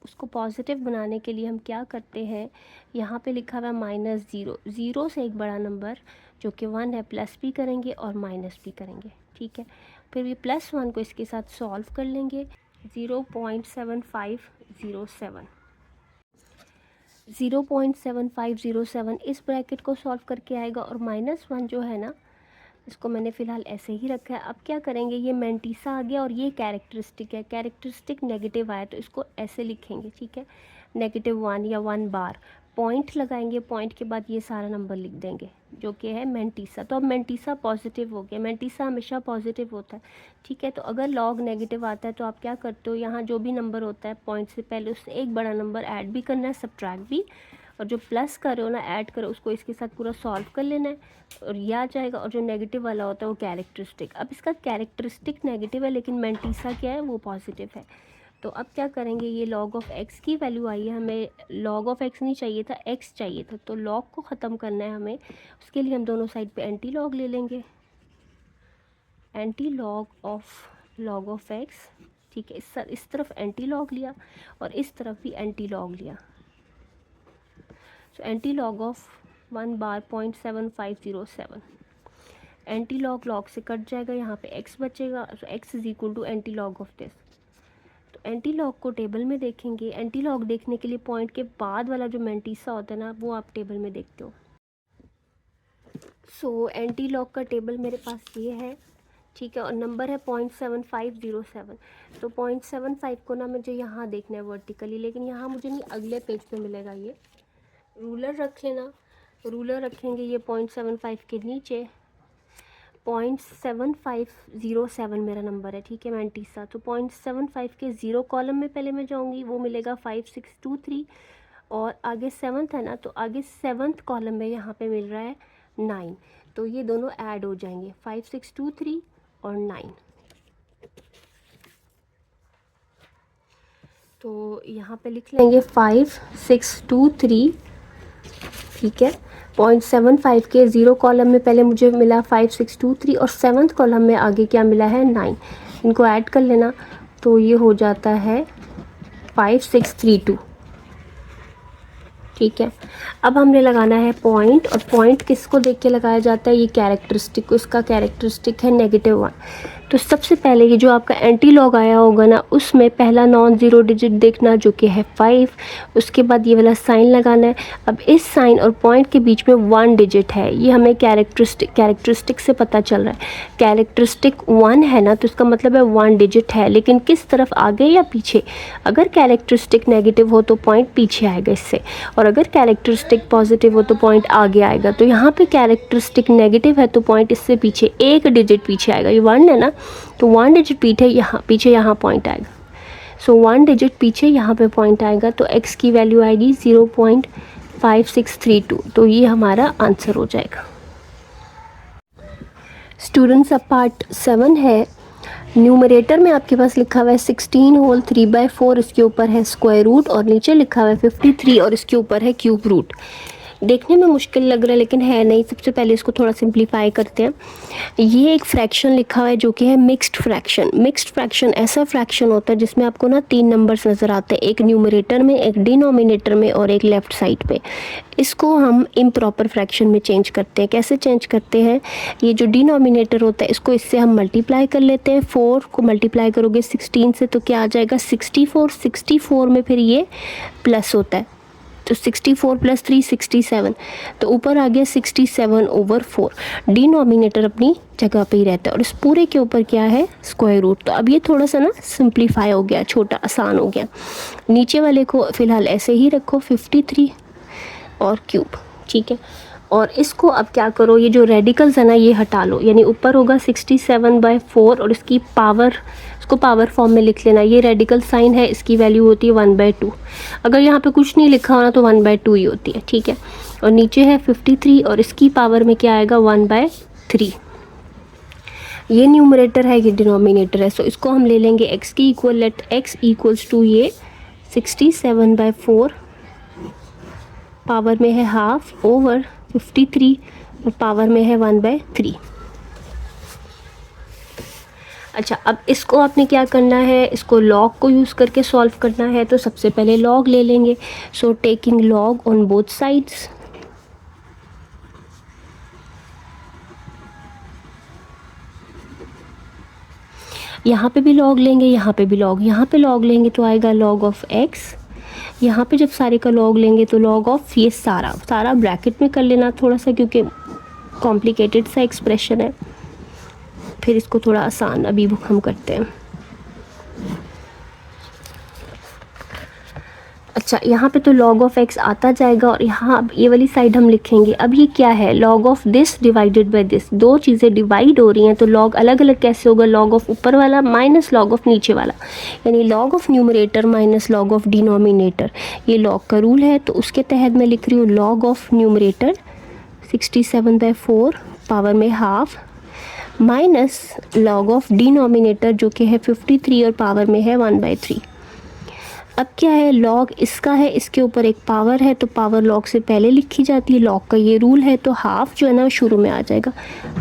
उसको पॉजिटिव बनाने के लिए हम क्या करते हैं, यहाँ पे लिखा हुआ है -0, 0 से एक बड़ा नंबर जो कि 1 है प्लस भी करेंगे और माइनस भी करेंगे, ठीक है। फिर ये +1 को इसके साथ सॉल्व कर लेंगे, 0.7507 0.7507 इस ब्रैकेट को सॉल्व करके आएगा, और -1 जो है ना इसको मैंने फ़िलहाल ऐसे ही रखा है। अब क्या करेंगे, ये मेंटीसा आ गया और ये कैरेक्टरिस्टिक है, कैरेक्टरिस्टिक नेगेटिव आया तो इसको ऐसे लिखेंगे, ठीक है, -1 या 1 बार, पॉइंट लगाएंगे, पॉइंट के बाद ये सारा नंबर लिख देंगे जो कि है मेंटीसा। तो अब मेंटीसा पॉजिटिव हो गया, मेंटीसा हमेशा पॉजिटिव होता है, ठीक है। तो अगर लॉग नेगेटिव आता है तो आप क्या करते हो, यहाँ जो भी नंबर होता है पॉइंट से पहले उससे एक बड़ा नंबर ऐड भी करना है, सब्ट्रैक्ट भी, और जो प्लस करो ना, ऐड करो, उसको इसके साथ पूरा सॉल्व कर लेना है और ये आ जाएगा। और जो नेगेटिव वाला होता है वो कैरेक्टरिस्टिक, अब इसका कैरेक्टरिस्टिक नेगेटिव है लेकिन मेंटीसा क्या है, वो पॉजिटिव है। तो अब क्या करेंगे, ये log ऑफ x की वैल्यू आई है, हमें log ऑफ x नहीं चाहिए था, x चाहिए था, तो log को ख़त्म करना है हमें, उसके लिए हम दोनों साइड पे एंटी लॉग ले लेंगे, एंटी लॉग ऑफ x, ठीक है, इस तरफ एंटी लॉग लिया और इस तरफ भी एंटी लॉग लिया। सो एंटी लॉग ऑफ 1 बार 0.7507, एंटी लॉग लॉग से कट जाएगा, यहाँ पे x बचेगा। So x is equal to anti log of this. तो एंटी लॉग को टेबल में देखेंगे। एंटी लॉग देखने के लिए पॉइंट के बाद वाला जो मैंटीसा होता है ना, वो आप टेबल में देखते हो। सो एंटी लॉग का टेबल मेरे पास ये है, ठीक है, और नंबर है 0.7507। तो 0.75 को ना मुझे यहाँ देखना है वर्टिकली, लेकिन यहाँ मुझे नहीं, अगले पेज पे मिलेगा। ये रूलर रख लेना, रूलर रखेंगे ये 0.75 के नीचे। 0.7507 मेरा नंबर है, ठीक है, मैंटीसा। तो 0.75 के 0 कॉलम में पहले मैं जाऊँगी, वो मिलेगा 5623, और आगे 7th है ना, तो आगे 7th कॉलम में यहाँ पे मिल रहा है 9। तो ये दोनों ऐड हो जाएंगे, 5623 और 9। तो यहाँ पे लिख लेंगे 5623, ठीक है। 0.75 के 0 कॉलम में पहले मुझे मिला 5623 और 7th कॉलम में आगे क्या मिला है 9। इनको ऐड कर लेना, तो ये हो जाता है 5632, ठीक है। अब हमने लगाना है पॉइंट, और पॉइंट किसको देख के लगाया जाता है, ये कैरेक्टरिस्टिक को। इसका कैरेक्टरिस्टिक है -1। तो सबसे पहले ये जो आपका एंटी लॉग आया होगा ना, उसमें पहला नॉन ज़ीरो डिजिट देखना जो कि है 5। उसके बाद ये वाला साइन लगाना है। अब इस साइन और पॉइंट के बीच में 1 डिजिट है, ये हमें कैरेक्टरिस्टिक से पता चल रहा है। कैरेक्टरिस्टिक 1 है ना, तो इसका मतलब है 1 डिजिट है, लेकिन किस तरफ, आगे या पीछे। अगर कैरेक्टरिस्टिक नेगेटिव हो तो पॉइंट पीछे आएगा इससे, और अगर कैरेक्टरिस्टिक पॉजिटिव हो तो पॉइंट आगे आएगा। तो यहाँ पे कैरेक्टरिस्टिक नेगेटिव है तो पॉइंट इससे पीछे 1 डिजिट पीछे आएगा। ये 1 है ना, तो 1 डिजिट पीछे यहाँ पॉइंट आएगा। सो 1 डिजिट पीछे यहाँ पे पॉइंट आएगा, तो x की वैल्यू आएगी 0.5632। तो ये हमारा आंसर हो जाएगा। स्टूडेंट्स, अब पार्ट 7 है। न्यूमरेटर में आपके पास लिखा हुआ है 16 होल 3/4, इसके ऊपर है स्क्वायर रूट, और नीचे लिखा हुआ है 53 और इसके ऊपर है क्यूब रूट। देखने में मुश्किल लग रहा है लेकिन है नहीं। सबसे पहले इसको थोड़ा सिंप्लीफाई करते हैं। ये एक फ्रैक्शन लिखा हुआ है जो कि है मिक्स्ड फ्रैक्शन। मिक्स्ड फ्रैक्शन ऐसा फ्रैक्शन होता है जिसमें आपको ना 3 नंबर्स नज़र आते हैं, एक न्यूमरेटर में, एक डिनोमिनेटर में और एक लेफ़्ट साइड पे। इसको हम इम्प्रॉपर फ्रैक्शन में चेंज करते हैं। कैसे चेंज करते हैं, ये जो डिनोमिनेटर होता है इसको इससे हम मल्टीप्लाई कर लेते हैं। 4 को मल्टीप्लाई करोगे 16 से तो क्या आ जाएगा 64। 64 में फिर ये प्लस होता है, तो 64 + 3 67, तो ऊपर आ गया 67/4। डिनोमिनेटर अपनी जगह पे ही रहता है और इस पूरे के ऊपर क्या है स्क्वायर रूट। तो अब ये थोड़ा सा ना सिंप्लीफाई हो गया, छोटा आसान हो गया। नीचे वाले को फ़िलहाल ऐसे ही रखो 53 और क्यूब, ठीक है। और इसको अब क्या करो, ये जो रेडिकल्स है ना ये हटा लो, यानी ऊपर होगा 67/4 और इसकी पावर, इसको पावर फॉर्म में लिख लेना। ये रेडिकल साइन है, इसकी वैल्यू होती है 1/2। अगर यहाँ पे कुछ नहीं लिखा हो ना तो 1/2 ही होती है, ठीक है। और नीचे है 53 और इसकी पावर में क्या आएगा 1/3। ये न्यूमरेटर है, ये डिनोमिनेटर है। सो इसको हम ले लेंगे x की equal, let x equals to ये 67/4 पावर में है हाफ ओवर 53 और पावर में है 1/3। अच्छा, अब इसको आपने क्या करना है, इसको लॉग को यूज़ करके सॉल्व करना है। तो सबसे पहले लॉग ले लेंगे। So taking log on both sides, यहाँ पे भी लॉग लेंगे, यहाँ पे भी लॉग, यहाँ पे लॉग लेंगे तो आएगा लॉग ऑफ x। यहाँ पे जब सारे का लॉग लेंगे तो लॉग ऑफ ये सारा ब्रैकेट में कर लेना थोड़ा सा, क्योंकि कॉम्प्लिकेटेड सा एक्सप्रेशन है। फिर इसको थोड़ा आसान अभी हम करते हैं। अच्छा, यहाँ पे तो log ऑफ x आता जाएगा और यहाँ अब ये वाली साइड हम लिखेंगे। अब ये क्या है, log of this divided by this. दो चीज़ें डिवाइड हो रही हैं तो log अलग अलग कैसे होगा, log ऑफ ऊपर वाला माइनस log ऑफ नीचे वाला, यानी log of numerator minus log of denominator. ये log का रूल है, तो उसके तहत मैं लिख रही हूँ log ऑफ न्यूमरेटर 67/4 पावर में half minus log of denominator जो कि है 53 और पावर में है 1/3। अब क्या है, log इसका है, इसके ऊपर एक पावर है तो पावर log से पहले लिखी जाती है। log का ये रूल है, तो हाफ जो है ना शुरू में आ जाएगा,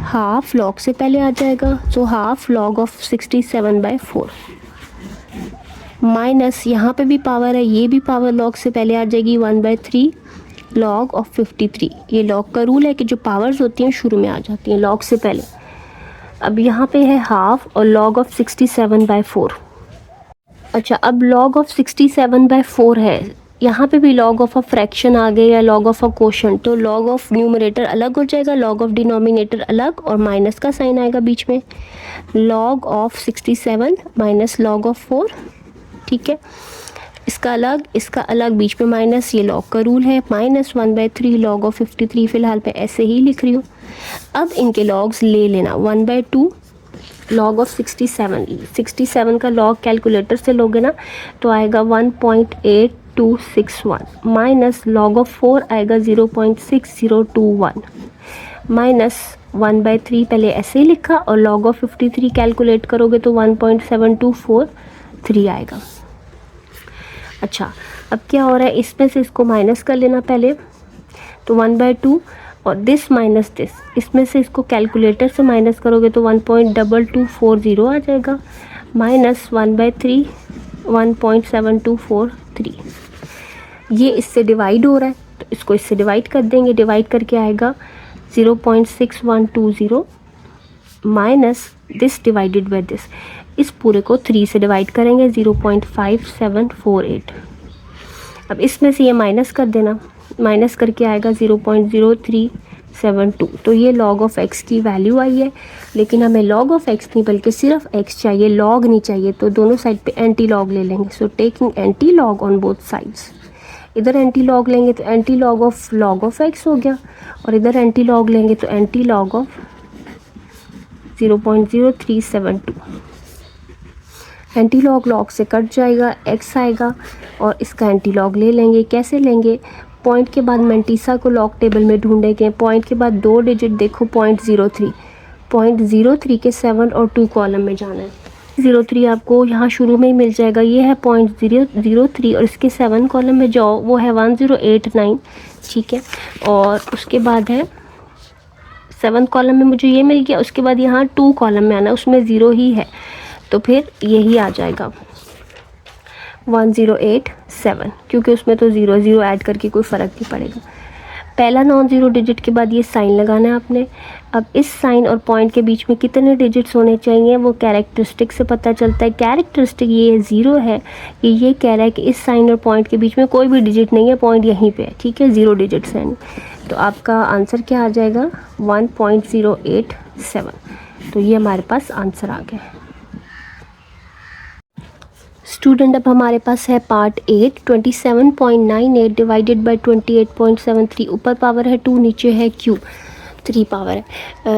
हाफ log से पहले आ जाएगा। तो हाफ log ऑफ 67/4। माइनस यहाँ पे भी पावर है, ये भी पावर लॉग से पहले आ जाएगी 1/3 लॉग ऑफ 53। ये लॉग का रूल है कि जो पावर्स होती हैं शुरू में आ जाती हैं लॉग से पहले। अब यहाँ पे है हाफ और लॉग ऑफ 67/4। अच्छा, अब लॉग ऑफ 67/4 है, यहाँ पे भी लॉग ऑफ अ फ्रैक्शन आ गया या लॉग ऑफ अ क्वोशंट, तो लॉग ऑफ न्यूमरेटर अलग हो जाएगा, लॉग ऑफ डिनोमिनेटर अलग और माइनस का साइन आएगा बीच में। Log of 67 minus log of 4, ठीक है, इसका अलग बीच में माइनस, ये लॉग का रूल है। माइनस 1/3 लॉग ऑफ 53 फ़िलहाल मैं ऐसे ही लिख रही हूँ। अब इनके लॉग्स ले लेना, 1/2 लॉग ऑफ 67 का लॉग कैलकुलेटर से लोगे ना तो आएगा 1.8261 माइनस लॉग ऑफ 4 आएगा 0.6021 माइनस 1/3 पहले ऐसे ही लिखा और लॉग ऑफ 53 कैलकुलेट करोगे तो 1.7243 आएगा। अच्छा, अब क्या हो रहा है, इसमें से इसको माइनस कर लेना पहले, तो 1/2 और दिस माइनस दिस, इसमें से इसको कैलकुलेटर से माइनस करोगे तो 1.2240 आ जाएगा माइनस 1/3 1.7243। ये इससे डिवाइड हो रहा है तो इसको इससे डिवाइड कर देंगे, डिवाइड करके आएगा 0.6120 minus this divided by this, इस पूरे को 3 से डिवाइड करेंगे 0.5748। अब इसमें से ये माइनस कर देना, माइनस करके आएगा 0.0372। तो ये लॉग ऑफ x की वैल्यू आई है, लेकिन हमें लॉग ऑफ x नहीं बल्कि सिर्फ x चाहिए, लॉग नहीं चाहिए, तो दोनों साइड पे एंटी लॉग ले लेंगे। So taking anti log on both sides, इधर एंटी लॉग लेंगे तो एंटी लॉग ऑफ x हो गया और इधर एंटी लॉग लेंगे तो anti log of 0.0372। Anti log से कट जाएगा, x आएगा और इसका एंटी लॉग ले लेंगे। कैसे लेंगे, पॉइंट के बाद मैंटीसा को लॉग टेबल में ढूंढेंगे, पॉइंट के बाद 2 डिजिट देखो 0.03 के 7 और 2 कॉलम में जाना है। 03 आपको यहाँ शुरू में ही मिल जाएगा, ये है 0.003 और इसके 7 कॉलम में जाओ वो है 1089, ठीक है, और उसके बाद है 7 कॉलम में मुझे ये मिल गया, उसके बाद यहाँ 2 कॉलम में आना, उसमें 0 ही है तो फिर यही आ जाएगा 1087, क्योंकि उसमें तो 0 ऐड करके कोई फ़र्क नहीं पड़ेगा। पहला नॉन ज़ीरो डिजिट के बाद ये साइन लगाना है आपने। अब इस साइन और पॉइंट के बीच में कितने डिजिट्स होने चाहिए वो कैरेक्टरिस्टिक से पता चलता है। कैरेक्टरिस्टिक ये 0 है कि ये कह रहा है कि इस साइन और पॉइंट के बीच में कोई भी डिजिट नहीं है, पॉइंट यहीं पे है, ठीक है, 0 डिजिट्स हैं। तो आपका आंसर क्या आ जाएगा 1.087। तो ये हमारे पास आंसर आ गया। स्टूडेंट, अब हमारे पास है पार्ट 8, 27.98 डिवाइडेड बाय 28.73। ऊपर पावर है 2, नीचे है क्यूब, 3 पावर है।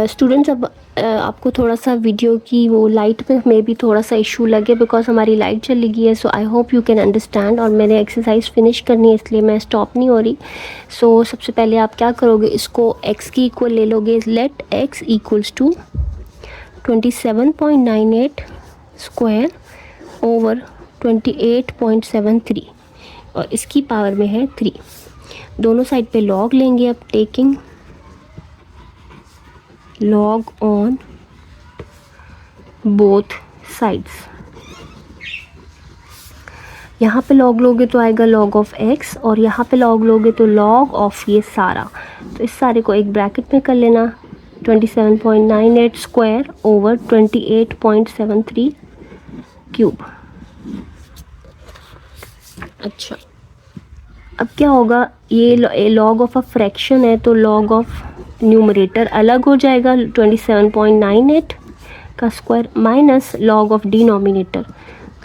स्टूडेंट्स, अब आपको थोड़ा सा वीडियो की वो लाइट में भी थोड़ा सा इशू लगे बिकॉज हमारी लाइट चली गई है। So I hope you can understand, और मैंने एक्सरसाइज फिनिश करनी है इसलिए मैं स्टॉप नहीं हो रही। सो सबसे पहले आप क्या करोगे, इसको x की इक्वल ले लोगे। Let x equals to 27.98 square over 28.73 और इसकी पावर में है 3। दोनों साइड पे लॉग लेंगे। अब taking log on both sides, यहाँ पे लॉग लोगे तो आएगा लॉग ऑफ x और यहाँ पे लॉग लोगे तो लॉग ऑफ ये सारा। तो इस सारे को एक ब्रैकेट में कर लेना, 27.98 स्क्वायर ओवर 28.73 क्यूब। अच्छा, अब क्या होगा, ये लॉग ऑफ अ फ्रैक्शन है तो लॉग ऑफ न्यूमरेटर अलग हो जाएगा 27.98 का square minus log of denominator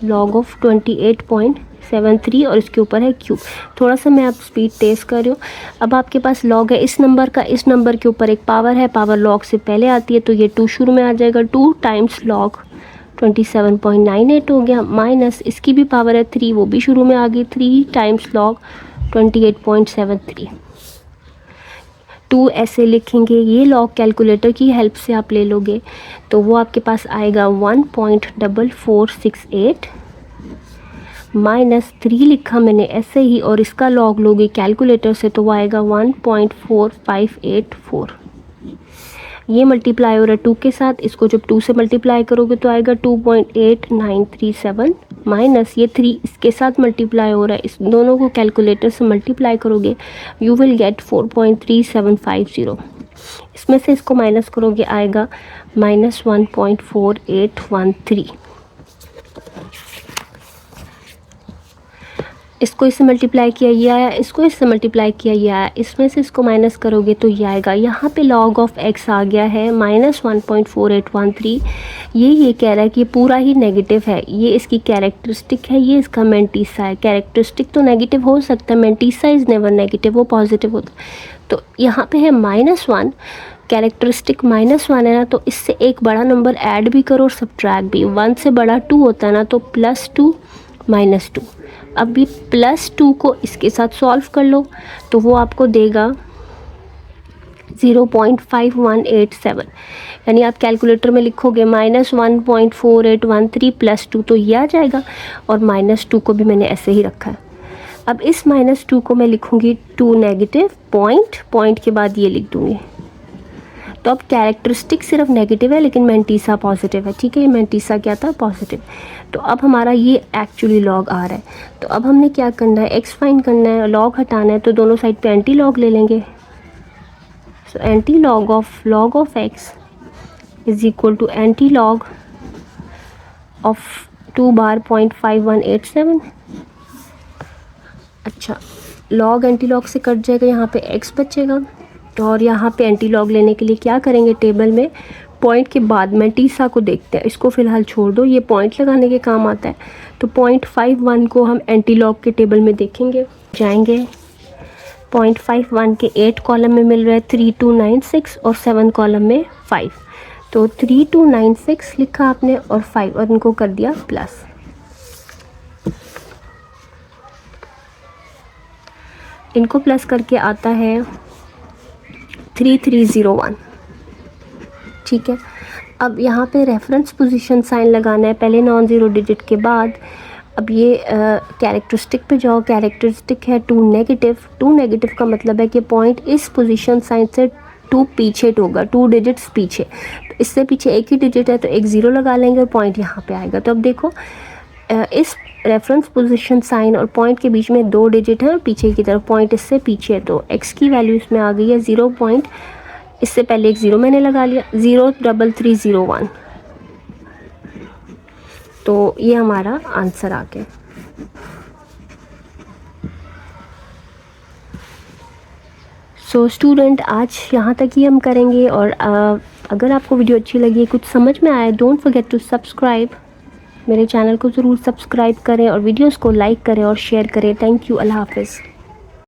log of 28.73 और इसके ऊपर है क्यूब। थोड़ा सा मैं आप स्पीड तेज़ कर रही हूँ। अब आपके पास लॉग है इस नंबर का, इस नंबर के ऊपर एक पावर है, पावर लॉग से पहले आती है तो ये 2 शुरू में आ जाएगा, 2 टाइम्स लॉग 27.98 हो गया, माइनस इसकी भी पावर है 3, वो भी शुरू में आ गई, 3 टाइम्स लॉग 28.73। 2 ऐसे लिखेंगे, ये लॉग कैलकुलेटर की हेल्प से आप ले लोगे तो वो आपके पास आएगा 1.4468 माइनस 3 लिखा मैंने ऐसे ही, और इसका लॉग लोगे कैलकुलेटर से तो वो आएगा 1.4584। ये मल्टीप्लाई हो रहा है 2 के साथ, इसको जब 2 से मल्टीप्लाई करोगे तो आएगा 2.8937 माइनस ये 3 इसके साथ मल्टीप्लाई हो रहा है, इस दोनों को कैलकुलेटर से मल्टीप्लाई करोगे यू विल गेट 4.3750। इसमें से इसको माइनस करोगे आएगा -1.4813। इसको इससे मल्टीप्लाई किया ये आया, इसको इससे मल्टीप्लाई किया ये आया, इसमें से इसको माइनस करोगे तो ये आएगा। यहाँ पे लॉग ऑफ x आ गया है -1.4813। ये कह रहा है कि ये पूरा ही नेगेटिव है, ये इसकी कैरेक्टरिस्टिक है, ये इसका मेंटीसा है। कैरेक्टरिस्टिक तो नेगेटिव हो सकता है, मेंटीसा इज़ नेवर नेगेटिव, वो पॉजिटिव होता है। तो यहाँ पे है -1, कैरेक्टरिस्टिक -1 है ना, तो इससे एक बड़ा नंबर ऐड भी करो और सब्ट्रैक्ट भी। 1 से बड़ा 2 होता है ना, तो +2 -2। अब ये +2 को इसके साथ सॉल्व कर लो तो वो आपको देगा 0.5187, यानी आप कैलकुलेटर में लिखोगे -1.4813 +2 तो ये आ जाएगा, और -2 को भी मैंने ऐसे ही रखा है। अब इस -2 को मैं लिखूँगी 2 नेगेटिव पॉइंट के बाद ये लिख दूँगी। तो अब कैरेक्टरिस्टिक सिर्फ नेगेटिव है लेकिन मेंटीसा पॉजिटिव है, ठीक है। ये मेंटीसा क्या था, पॉजिटिव। तो अब हमारा ये एक्चुअली लॉग आ रहा है। तो अब हमने क्या करना है, एक्स फाइंड करना है, लॉग हटाना है, तो दोनों साइड पे एंटी लॉग ले लेंगे। So anti log of x is equal to anti log of 2 बार 0.5187। अच्छा, लॉग एंटी लॉग से कट जाएगा, यहाँ पे एक्स बचेगा, और यहाँ पे एंटी लॉग लेने के लिए क्या करेंगे, टेबल में पॉइंट के बाद मेंटीसा को देखते हैं। इसको फ़िलहाल छोड़ दो, ये पॉइंट लगाने के काम आता है। तो 0.51 को हम एंटी लॉग के टेबल में देखेंगे, जाएंगे 0.51 के 8 कॉलम में मिल रहा है 3296 और 7 कॉलम में 5। तो 3296 लिखा आपने और 5, और इनको कर दिया प्लस। इनको प्लस करके आता है 3301, ठीक है। अब यहाँ पे रेफरेंस पोजीशन साइन लगाना है पहले नॉन ज़ीरो डिजिट के बाद। अब ये कैरेक्टरिस्टिक पे जाओ, कैरेक्टरिस्टिक है 2 नेगेटिव। 2 नेगेटिव का मतलब है कि पॉइंट इस पोजीशन साइन से 2 पीछे होगा, 2 डिजिट्स पीछे। तो इससे पीछे एक ही डिजिट है तो एक 0 लगा लेंगे और पॉइंट यहाँ पे आएगा। तो अब देखो इस रेफरेंस पोजीशन साइन और पॉइंट के बीच में 2 डिजिट है और पीछे की तरफ पॉइंट इससे पीछे है, तो x की वैल्यू इसमें आ गई है 0. इससे पहले एक 0 मैंने लगा लिया, 03301। तो ये हमारा आंसर आ गया। सो स्टूडेंट, आज यहाँ तक ही हम करेंगे, और अगर आपको वीडियो अच्छी लगी, कुछ समझ में आए, डोंट फॉरगेट टू सब्सक्राइब। मेरे चैनल को ज़रूर सब्सक्राइब करें और वीडियोस को लाइक करें और शेयर करें। थैंक यू, अल्लाह हाफ़िज़।